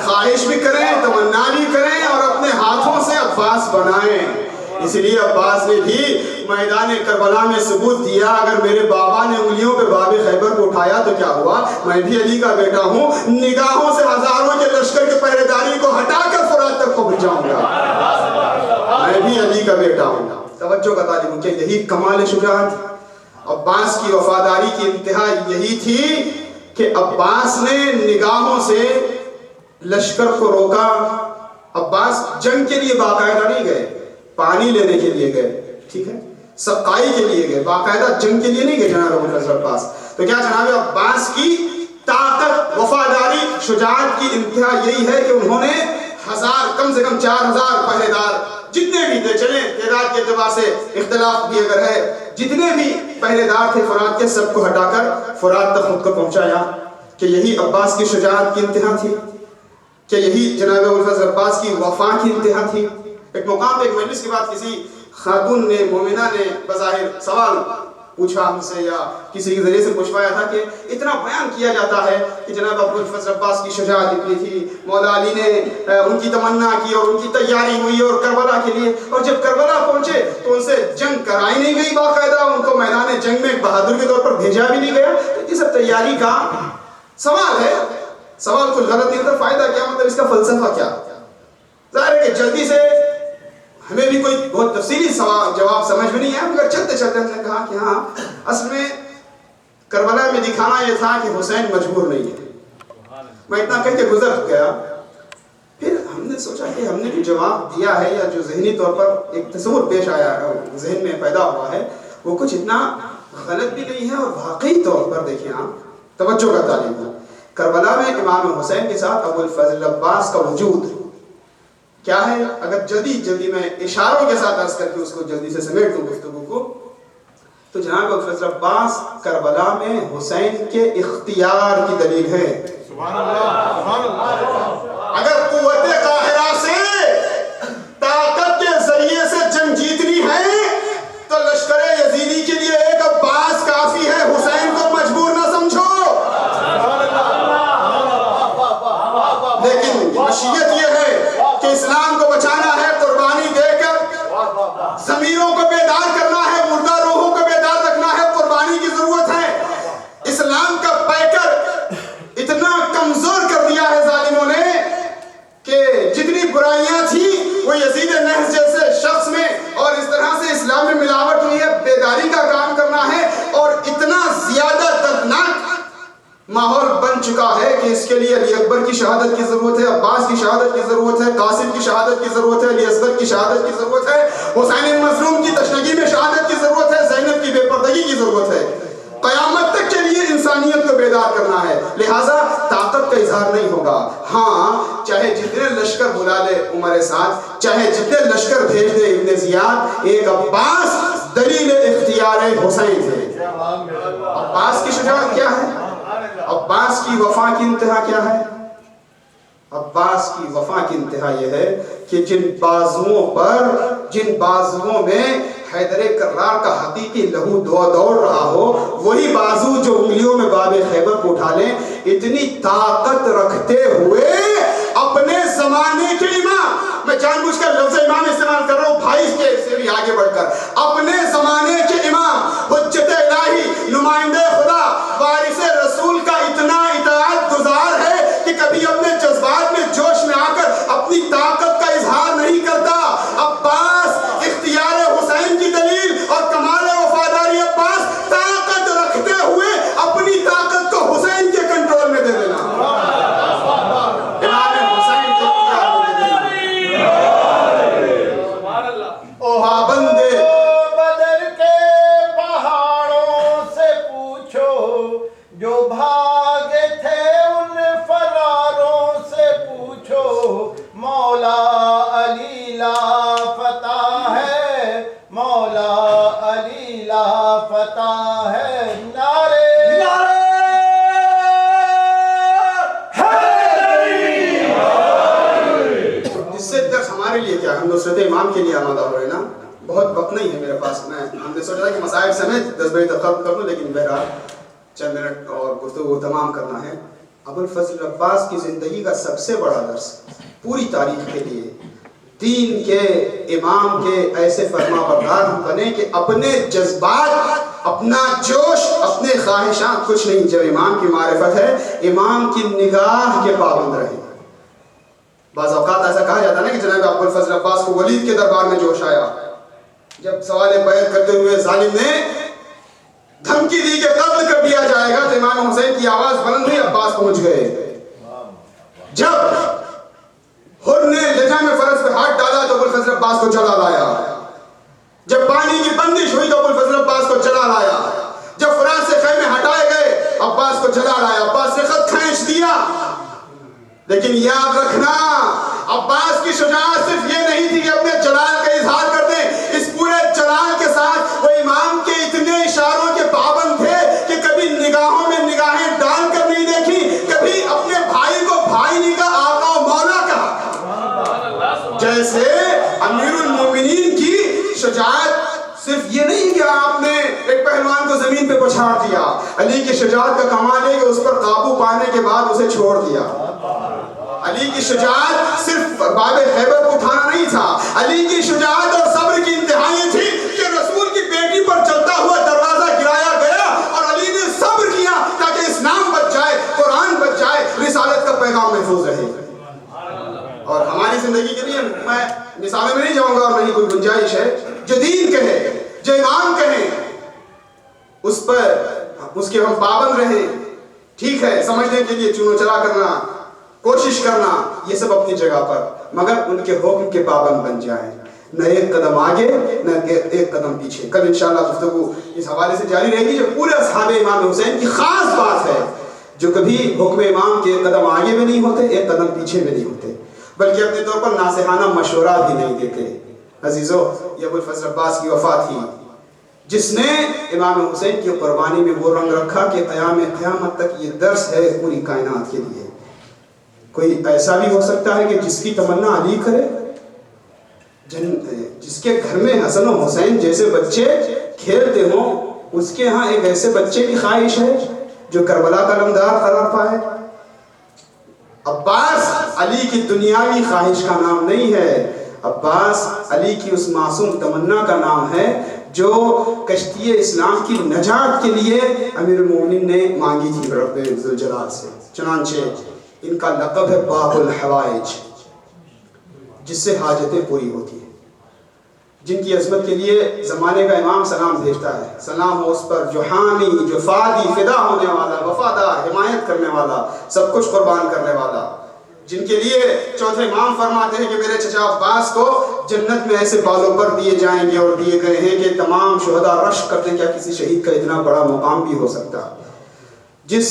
خواہش بھی کریں، تمنا بھی کریں اور اپنے ہاتھوں سے عباس بنائیں. اس لیے عباس نے بھی میدان کربلا میں ثبوت دیا، اگر میرے بابا نے انگلیوں پہ باب خیبر کو اٹھایا تو کیا ہوا، میں بھی علی کا بیٹا ہوں، نگاہوں سے ہزاروں کے لشکر کے پہرے داری کو ہٹا کر فرات تک پہنچ جاؤں گا، میں بھی علی کا بیٹا ہوں. توجہ کا تعلیم، کہ یہی کمال شجاعت، عباس کی وفاداری کی انتہا یہی تھی کہ عباس نے نگاہوں سے لشکر کو روکا. عباس جنگ کے لیے باقاعدہ نہیں گئے، پانی لینے کے لیے گئے، ٹھیک ہے، سقائی کے لیے گئے، باقاعدہ جنگ کے لیے نہیں گئے جناب ابو الفضل عباس. تو کیا جناب عباس کی طاقت، وفاداری، شجاعت کی انتہا یہی ہے کہ انہوں نے کم سے کم 4000 پہرے دار جتنے بھی تھے، چلیں تعداد کے اعتبار سے اختلاف بھی اگر ہے، جتنے بھی پہرے دار تھے فرات کے، سب کو ہٹا کر فرات تک خود کو پہنچایا. کہ یہی عباس کی شجاعت کی انتہا تھی، کہ یہی جناب ابو الفضل عباس کی وفا کی انتہا تھی. ایک مقام پہ ایک مجلس کے بعد کسی خاتون نے، مومنہ نے بظاہر سوال پوچھا ہم سے، یا کسی کے ذریعے سے پوچھوایا تھا کہ اتنا بیان کیا جاتا ہے کہ جناب ابو الفضل عباس کی شجاعت اتنی تھی، مولا علی نے ان کی تمنا کی اور ان کی تیاری ہوئی اور کربلا کے لیے، اور جب کربلا پہنچے تو ان سے جنگ کرائی نہیں گئی باقاعدہ، ان کو میدان جنگ میں بہادر کے طور پر بھیجا بھی نہیں گیا. تو یہ سب تیاری کا سوال ہے. سوال کچھ غلط نہیں ہوتا، فائدہ کیا، مطلب اس کا فلسفہ کیا؟ ظاہر ہے کہ جلدی سے ہمیں بھی کوئی بہت تفصیلی جواب سمجھ میں نہیں آیا، مگر چلتے چلتے ہم نے کہا کہ ہاں، اصل میں کربلا میں دکھانا یہ تھا کہ حسین مجبور نہیں ہے. میں اتنا کہہ کے گزر گیا. پھر ہم نے سوچا کہ ہم نے جو جواب دیا ہے، یا جو ذہنی طور پر ایک تصور پیش آیا ہے، ذہن میں پیدا ہوا ہے، وہ کچھ اتنا غلط بھی نہیں ہے، اور واقعی طور پر دیکھیں آپ، توجہ کا تعلیم ہے، کربلا میں امام حسین کے ساتھ ابو الفضل عباس کا وجود کیا ہے. اگر جلدی میں اشاروں کے ساتھ عرض کر کے اس کو جلدی سے سمیٹ دوں گفتگو کو، تو جناب ابو الفضل عباس کربلا میں حسین کے اختیار کی دلیل ہے. سبحان اللہ، سبحان اللہ. اگر قوت قاہرہ سے، طاقت کے ذریعے سے جنگ جیتنی ہے تو لشکر یزیدی کے لیے ایک عباس کافی ہے، حسین کو مجبور نہ سمجھو. لیکن مشیت یہ ہے کہ اسلام کہ اس کے لیے علی اکبر کی شہادت کی ضرورت ہے، عباس کی شہادت کی ضرورت ہے، قاسم کی شہادت کی ضرورت ہے، علی اصغر کی شہادت کی ضرورت ہے، حسین مظلوم کی تشنگی میں شہادت کی ضرورت ہے، زینب کی بے پردگی کی ضرورت ہے۔ قیامت تک کے لیے انسانیت کو بیدار کرنا ہے، لہٰذا طاقت کا اظہار نہیں ہوگا۔ ہاں چاہے جتنے لشکر بلا لے عمر سعد، چاہے جتنے لشکر بھیج دے ابن زیاد، ایک عباس دلیل اختیار حسین تھے۔ عباس کی شجاعت کیا ہے؟ عباس کی وفا کی انتہا کیا ہے؟ عباس کی وفا کی انتہا یہ ہے کہ جن بازوؤں میں حیدر کرار کا حقیقی لہو دوڑ رہا ہو، وہی بازو جو انگلیوں میں باب خیبر کو اٹھا لیں، اتنی طاقت رکھتے ہوئے اپنے زمانے کے امام، میں جان بوجھ کر لفظ امام استعمال کر رہا ہوں بھائی کے سے بھی آگے بڑھ کر، اپنے زمانے کے امام، حجت الہی، نمائندہ خدا، وارث رسول کا اتنا اطاعت گزار ہے کہ کبھی اپنے جذبات میں جوش میں آ کر اپنی طاقت کا اظہار نہیں کرتا۔ عباس اختیار حسین کی دلیل اور کمال وفاداری عباس، طاقت رکھتے ہوئے اپنی طاقت کو حسین کے کنٹرول میں دے دینا، امام حسین کے اختیار میں دے دینا۔ پابند بدر کے پہاڑوں سے پوچھو، جو بھاگے تھے ان فراروں سے پوچھو، مولا علی لافتہ ہے، مولا علی لافتہ ہے، نعرے اس سے درس ہمارے لیے کیا؟ ہم نصرت امام کے لیے آمادہ ہو رہے ہیں نا، بہت وقت نہیں ہے میرے پاس، ہم نے سوچا تھا کہ مصائب سمیت 10 بجے تک ختم کر دوں، لیکن بہرحال چند منٹ اور گفتگو تمام کرنا ہے۔ ابو الفضل عباس کی زندگی کا سب سے بڑا درس پوری تاریخ کے لیے، دین کے امام کے ایسے فرما بردار ہم بنے کہ اپنے جذبات، اپنا جوش، اپنے خواہشات کچھ نہیں، جب امام کی معرفت ہے امام کی نگاہ کے پابند رہے۔ بعض اوقات ایسا کہا جاتا ہے نا کہ جناب ابو الفضل عباس کو ولید کے دربار میں جوش آیا، جب سوال بیعت کرتے ہوئے ظالم نے دھمکی دی کہ قتل کر دیا جائے گا، تو امام حسین کی آواز بلند ہوئی، عباس پہنچ گئے۔ جب حر نے لجام فرس پہ ہاتھ ڈالا تو ابو الفضل عباس کو جلا لایا، جب پانی کی بندش ہوئی تو ابو الفضل عباس کو جلا لایا، جب فرات سے خیمے ہٹائے گئے عباس کو جلا لایا، عباس نے خط کھینچ دیا۔ لیکن یاد رکھنا عباس کی شجاعت صرف یہ نہیں تھی کہ اپنے جلال کا اظہار کر دیں، اس پورے جلال کے ساتھ وہ امام کے اتنے اشاروں کے پابند تھے کہ کبھی نگاہوں میں نگاہیں ڈال کر نہیں دیکھی، کبھی اپنے بھائی کو بھائی نہیں کہا، آقا و مولا کہا۔ جیسے امیر المومنین کی شجاعت صرف یہ نہیں کہ آپ نے ایک پہلوان کو زمین پہ پچھاڑ دیا، علی کی شجاعت کا کمال ہے کہ اس پر قابو پانے کے بعد اسے چھوڑ دیا۔ علی کی شجاعت صرف باب خیبر کو اٹھانا نہیں تھا، علی کی شجاعت اور صبر کی انتہا یہ تھی کہ رسول کی بیٹی پر چلتا ہوا دروازہ گرایا گیا اور علی نے صبر کیا تاکہ اسلام بچ جائے، قرآن بچ جائے، رسالت کا پیغام محفوظ رہے۔ اور ہماری زندگی کے لیے میں مثالوں میں نہیں جاؤں گا اور نہیں کوئی گنجائش ہے، جو دین کہے، جو امام کہیں، اس پر اس کے ہم پابند رہیں۔ ٹھیک ہے سمجھنے کے لیے چونو چلا کرنا، کوشش کرنا، یہ سب اپنی جگہ پر، مگر ان کے حکم کے پابند بن جائیں، نہ ایک قدم آگے نہ ایک قدم پیچھے۔ کل انشاءاللہ گفتگو اس حوالے سے جاری رہے گی، جو پورے اصحاب امام حسین کی خاص بات ہے، جو کبھی حکم امام کے ایک قدم آگے بھی نہیں ہوتے، ایک قدم پیچھے بھی نہیں ہوتے، بلکہ اپنے طور پر ناصحانہ مشورہ بھی نہیں دیتے۔ عزیزو، یہ ابو الفضل عباس کی وفات تھی جس نے امام حسین کی قربانی میں وہ رنگ رکھا کہ قیامت تک یہ درس ہے پوری کائنات کے لیے۔ کوئی ایسا بھی ہو سکتا ہے کہ جس کی تمنا علی کرے، جس کے گھر میں حسن و حسین جیسے بچے کھیلتے ہوں، اس کے ہاں ایک ایسے بچے کی خواہش ہے جو کربلا کا نمدار قرار پائے۔ عباس علی کی دنیاوی خواہش کا نام نہیں ہے، عباس علی کی اس معصوم تمنا کا نام ہے جو کشتی اسلام کی نجات کے لیے امیر المومنین نے مانگی تھی رب ذوالجلال سے۔ چنانچہ ان کا لقب ہے باب الحوائج، جس سے حاجتیں پوری ہوتی ہیں۔ جن کی عظمت کے لیے زمانے کا امام سلام بھیجتا ہے. سلام ہو اس پر جو حامی، جو فادی، فدا ہونے والا، وفادار، حمایت کرنے والا، سب کچھ قربان کرنے والا، جن کے لیے چوتھے امام فرماتے ہیں کہ میرے چچا عباس کو جنت میں ایسے بالوں پر دیے جائیں گے اور دیے گئے ہیں کہ تمام شہداء رشک کرتے. کیا کسی شہید کا اتنا بڑا مقام بھی ہو سکتا؟ جس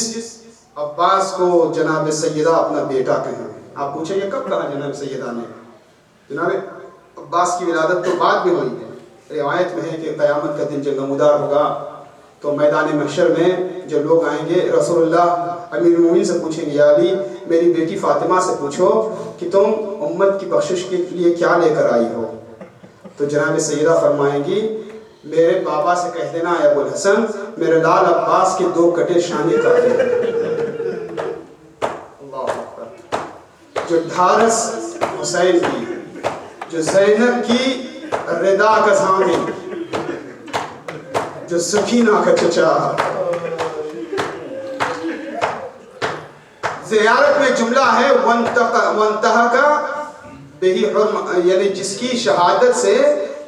عباس کو جناب سیدہ اپنا بیٹا کہیں. آپ پوچھیں گے کب کہا جناب سیدہ نے؟ جناب عباس کی ولادت تو بعد میں ہوئی ہے. روایت میں ہے کہ قیامت کا دن جب نمودار ہوگا تو میدان محشر میں جب لوگ آئیں گے، رسول اللہ امیر المومنین سے پوچھیں گے، یا علی میری بیٹی فاطمہ سے پوچھو کہ تم امت کی بخشش کے لیے کیا لے کر آئی ہو؟ تو جناب سیدہ فرمائیں گی میرے بابا سے کہہ دینا اے ابو الحسن میرے لال عباس کے 2 کٹے شانے کاٹے. اللہ اکبر. جو ڈھارس حسین کی، جو زینب کی ردا کا ضامن، جو سکینہ کا چچا. زیارت میں جملہ ہے وانتہا بہی حرم، یعنی جس کی شہادت سے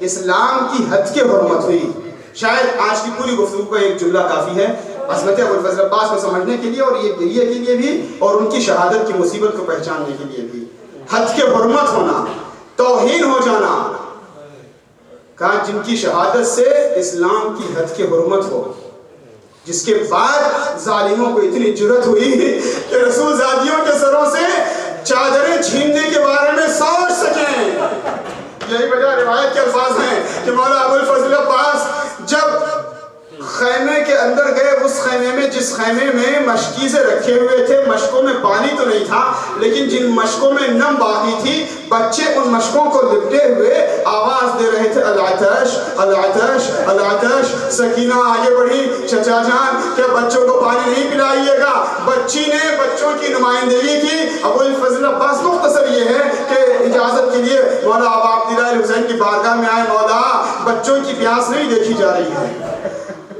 اسلام کی حد کے حرمت ہوئی. شاید آج کی پوری گفتگو کا ایک جملہ کافی ہے عظمت ابو الفضل عباس کو سمجھنے کے لیے اور یہ گریہ کے لیے بھی اور ان کی شہادت کی مصیبت کو پہچاننے کے لیے بھی. حد کے حرمت ہونا، توہین ہو جانا. کہا جن کی شہادت سے اسلام کی حد کے حرمت ہو، جس کے بعد ظالموں کو اتنی جرت ہوئی کہ رسول زادیوں کے سروں سے چادریں چھیننے کے بارے میں سوچ سکیں. یہی وجہ روایت کے الفاظ ہیں کہ مولا ابو الفضل عباس جب خیمے کے اندر گئے، اس خیمے میں جس خیمے میں مشکیزیں رکھے ہوئے تھے، مشکوں میں پانی تو نہیں تھا لیکن جن مشکوں میں نم باقی تھی، بچے ان مشکوں کو لپٹے ہوئے آواز دے رہے تھے العطش العطش العطش. سکینہ آگے بڑھی، چچا جان کیا بچوں کو پانی نہیں پلائیے گا؟ بچی نے بچوں کی نمائندگی کی. ابو الفضل عباس مختصر یہ ہے کہ اجازت کے لیے مولا ابا عبداللہ حسین کی بارگاہ میں آئے. مولا بچوں کی پیاس نہیں دیکھی جا رہی ہے،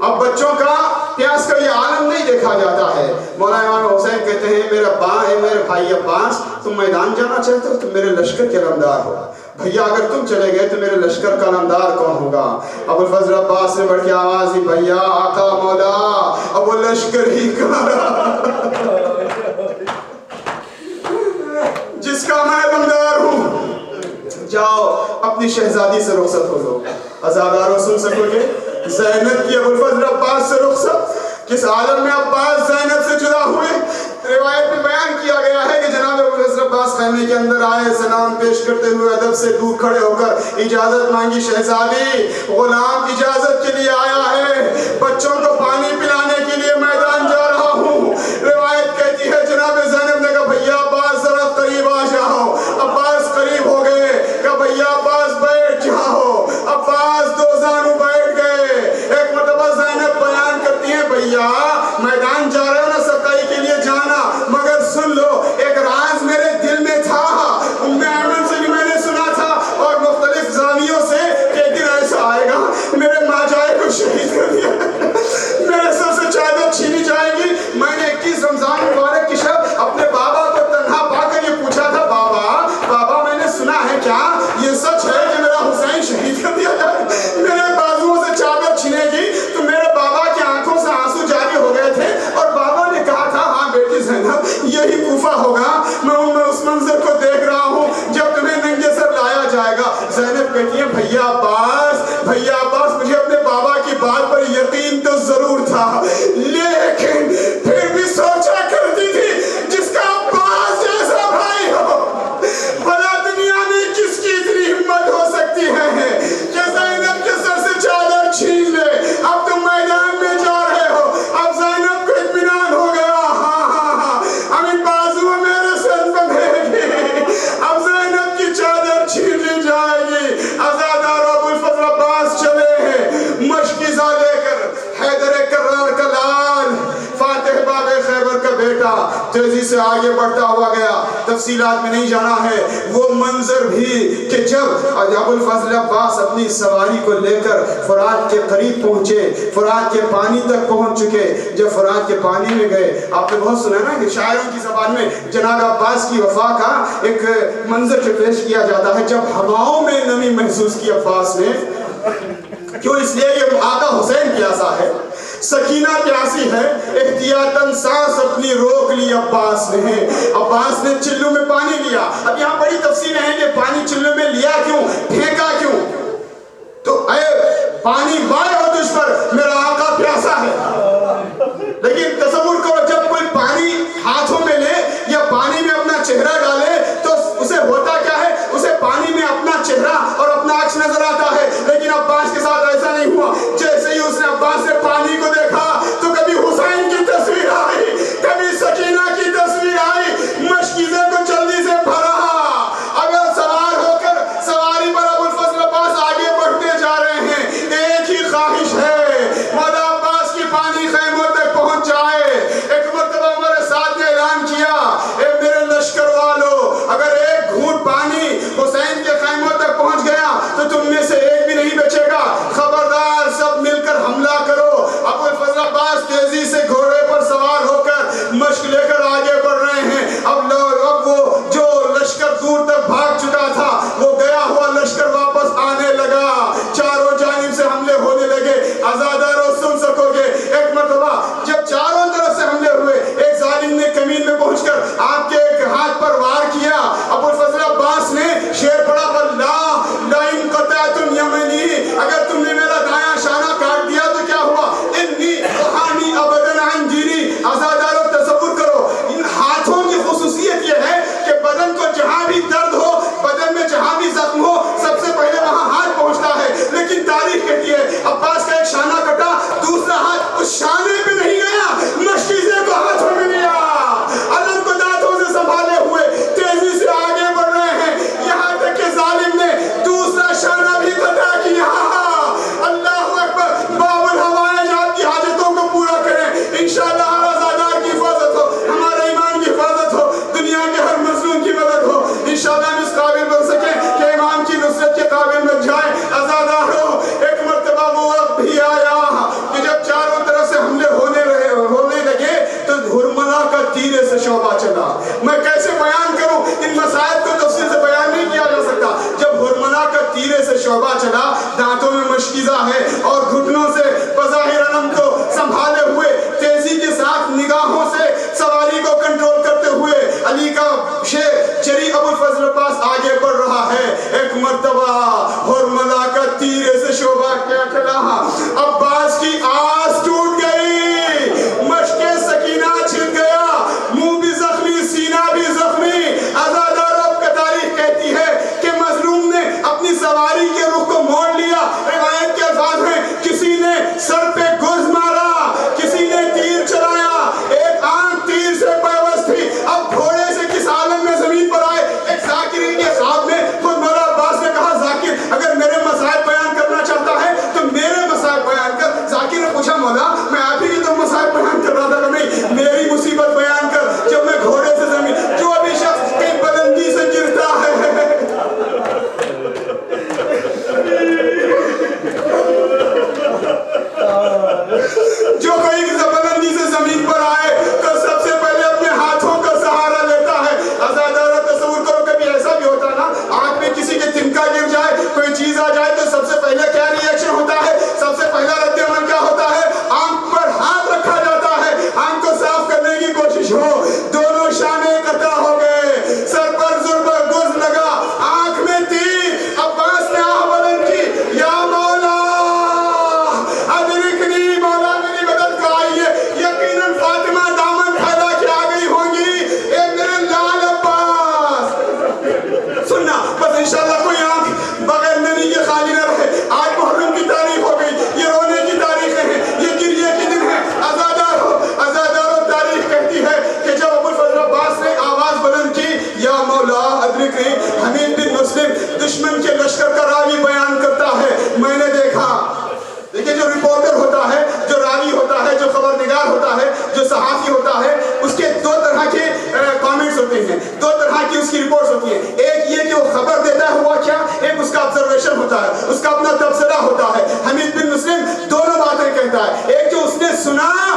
اب بچوں کا پیاس کا یہ عالم نہیں دیکھا جاتا ہے. مولا امام حسین کہتے ہیں میرے بھائی عباس تم میدان جانا چاہتے ہو تو میرے لشکر کے علمدار ہو. بھیا اگر تم چلے گئے تو میرے لشکر کا علمدار کون ہوگا؟ ابو الفضل عباس نے بڑھ کے آواز دی بھیا آقا مولا اب وہ لشکر ہی جس کا میں علمدار ہوں. جاؤ اپنی شہزادی سے رخصت ہو لو. عزاداروں سن سکو گے زینب کی ابو الفضل عباس سے رخصت. کس عالم میں عباس زینب سے جدا ہوئے؟ روایت میں بیان کیا گیا ہے کہ جناب ابو الفضل عباس خیمے کے اندر آئے، سلام پیش کرتے ہوئے ادب سے دور کھڑے ہو کر اجازت مانگی. شہزادی غلام اجازت کے لیے آیا ہے، بچوں کو پانی پلانے کے لیے میدان جا رہا ہوں. روایت کہتی ہے جناب زینب نے کہا بھیا عباس ذرا قریب آ جاؤ. عباس قریب ہو گئے. کہا بھیا عباس بیٹھ جاؤ. عباس 2 زانو بیٹھ گئے. ایک مرتبہ زینب بیان کرتی ہیں بھیا میدان جا رہے ہو نا سقائی کے لیے جانا، مگر سن لو ایک راز میرے دل میں تھا، ام ایمن سے بھی میں نے سنا تھا اور مختلف زاویوں سے کہ ایک دن ایسا آئے گا میرے ماں جائے کو شہید کر دیا، میرے سر سے چادر چھینی جائے گی. میں نے 21 رمضان مبارک کی شب اپنے بابا کو تنہا پا کر یہ پوچھا تھا بابا میں نے سنا ہے کیا یہ سچ ہے کہ میرا حسین شہید کر دیا جائے؟ میرے بازوؤں سے چادر چھینے گی تو میرے بابا کی آنکھوں سے آنسو جاری ہو گئے تھے اور بابا نے کہا تھا ہاں بیٹی زینب یہی کوفہ ہوگا. میں اس منظر کو دیکھ رہا ہوں جب تمہیں ننگے سر لایا جائے گا. زینب کہتی ہے بھیا عباس مجھے اپنے بابا کی بات پر یقین تو ضرور تھا لیکن پھر بھی سوچا کرتی تھی جس کا عباس جیسا بھائی ہو بھلا دنیا میں کس کی اتنی ہمت ہو سکتی ہے کہ زینب کے سر سے چادر چھین لے. اب تم میدان میں جا رہے ہو. اب زینب کو اطمینان ہو گیا ہاں اب ان بازوؤں میرے سر بندھے گی. اب زینب کی چادر چھین لی جائے گی. عزادار ابو الفضل عباس چلے ہیں مشکیزہ لے کر. حیدر کرار کا لال فاتح باب خیبر کا بیٹا تیزی سے آگے بڑھتا ہوا گیا. تفصیلات میں نہیں جانا ہے، وہ منظر بھی کہ جب ابو الفضل عباس اپنی سواری کو لے کر فرات کے قریب پہنچے، فرات کے پانی تک پہنچ چکے، جب فرات کے پانی میں گئے، آپ نے بہت سنا نا کہ شاعروں کی زبان میں جناب عباس کی وفا کا ایک منظر جو پیش کیا جاتا ہے، جب ہواؤں میں نمی محسوس کی عباس نے، کیوں؟ اس لیے یہ آقا حسین پیاسا ہے، سکینہ پیاسی ہے، احتیاطاً سانس اپنی روک لی عباس نے، عباس نے چلو میں پانی لیا۔ اب یہاں بڑی تفصیلیں ہیں کہ پانی چلو میں لیا کیوں، پھینکا کیوں؟ تو اے پانی بائے ہو تجھ پر، میرا آقا پیاسا ہے۔ لیکن تصور کرو جب کوئی پانی ہاتھوں میں لے یا پانی میں اپنا چہرہ ڈالے تو اسے ہوتا کیا ہے؟ اسے پانی میں اپنا چہرہ اور اپنا عکس نظر آتا ہے، لیکن عباس کے ساتھ ایسا نہیں ہوا۔ جیسے ہی اس نے عباس سے پانی کو دیکھا تو کبھی حسین کی تصویر آئی، کبھی سکینہ کی تصویر آئی، مشکیزے کو جلدی سے بھرا۔ اگر سوار ہو کر سواری پر ابو الفضل عباس آگے بڑھتے جا رہے ہیں، ایک ہی خواہش ہے، مولا عباس کی پانی خیموں تک پہنچ جائے۔ ایک مرتبہ عمر سعد نے اعلان کیا، اے میرے لشکر والو، اگر ایک گھونٹ پانی حسین کے خیموں تک پہنچ گیا تو تم میں سے ایک بھی نہیں بچے گا، خبردار سب مل کر حملہ کرو۔ ابو الفضل عباس تیزی سے گھوڑے پر سوار ہو کر مشق لے کر آگے بڑھ رہے ہیں۔ اب وہ جو لشکر دور تک بھاگ چکا تھا، وہ گیا ہوا لشکر واپس آنے لگا، چاروں جانب سے حملے ہونے لگے۔ آزادارو سن سکو گے، ایک مرتبہ جب چاروں طرف سے حملے ہوئے، ایک ظالم نے کمین میں پہنچ کر آپ کے ایک ہاتھ پر وار کیا۔ ابو الفضل عباس نے شعر پڑھا، واللہ لئن قطعتم یمنی، اگر تم نے میرا دایاں شانہ کاٹ دیا تو کیا ہوا، انی احامی ابداً عن دینی۔ آزادارو تصور کرو، ان ہاتھوں کی خصوصیت یہ ہے کہ بدن کو جہاں بھی درد ہو، بدن میں جہاں بھی زخم ہو، سب سے پہلے وہاں ہاتھ پہنچتا ہے۔ لیکن تاریخ کہتی ہے عباس کا ایک شانہ کٹا، دوسرا ہاتھ اس شانے پہ نہیں گیا، مشکیزے کو ہاتھوں میں لیا، علم کو دانتوں سے سنبھالے ہوئے تیزی سے آگے بڑھ رہے ہیں، یہاں تک کہ ظالم نے دوسرا شانہ بھی قطع کیا۔ اللہ اکبر، باب الحوائج آپ کی حاجتوں کو پورا کریں، انشاءاللہ ہر آزادار کی حفاظت ہو، ہمارے ایمان کی حفاظت ہو، دنیا کے ہر مظلوم کی مدد ہو، انشاءاللہ ہم اس قابل بن سکیں کہ امام کی نصرت کے قابل بن جائیں۔ آزادارو، ایک مرتبہ وہ وقت بھی آیا کہ جب چاروں طرف سے حملے ہونے لگے تو ہرملا کا تیرے سے شعبہ چلا۔ میں کیسے بیان کروں، ان مسائل کو تفصیل سے بیان نہیں کیا جا سکتا۔ جب ہرملا کا تیرے سے شعبہ چلا، دانتوں میں مشکیزہ ہے اور گھٹنوں سے بظاہر علم کو سنبھالے ہوئے تیزی کے ساتھ نگاہوں سے سواری کو کنٹرول کرتے ہوئے علی کا شیر چری ابو الفضل عباس آگے بڑھ رہا ہے۔ ایک مرتبہ ہرملا کا تیرے سے شعبہ کیا چلا، عباس کی آس ٹوٹ گئی، مشق سکینہ چھن گیا، منہ بھی زخمی، سینہ بھی زخمی۔ آزادارو، اب کا تاریخ کہتی ہے کہ مظلوم نے اپنی سواری کے رخ کو موڑ لیا۔ روایت کے الفاظ ہیں، کسی نے سر پہ گرز مارا، کسی نے تیر چلایا، ایک آنکھ تیر سے پیوست تھی۔ اب گھوڑے سے کس عالم میں زمین پر آئے، ایک ذاکرین کے خواب میں خود مولا عباس نے کہا، ذاکر سنا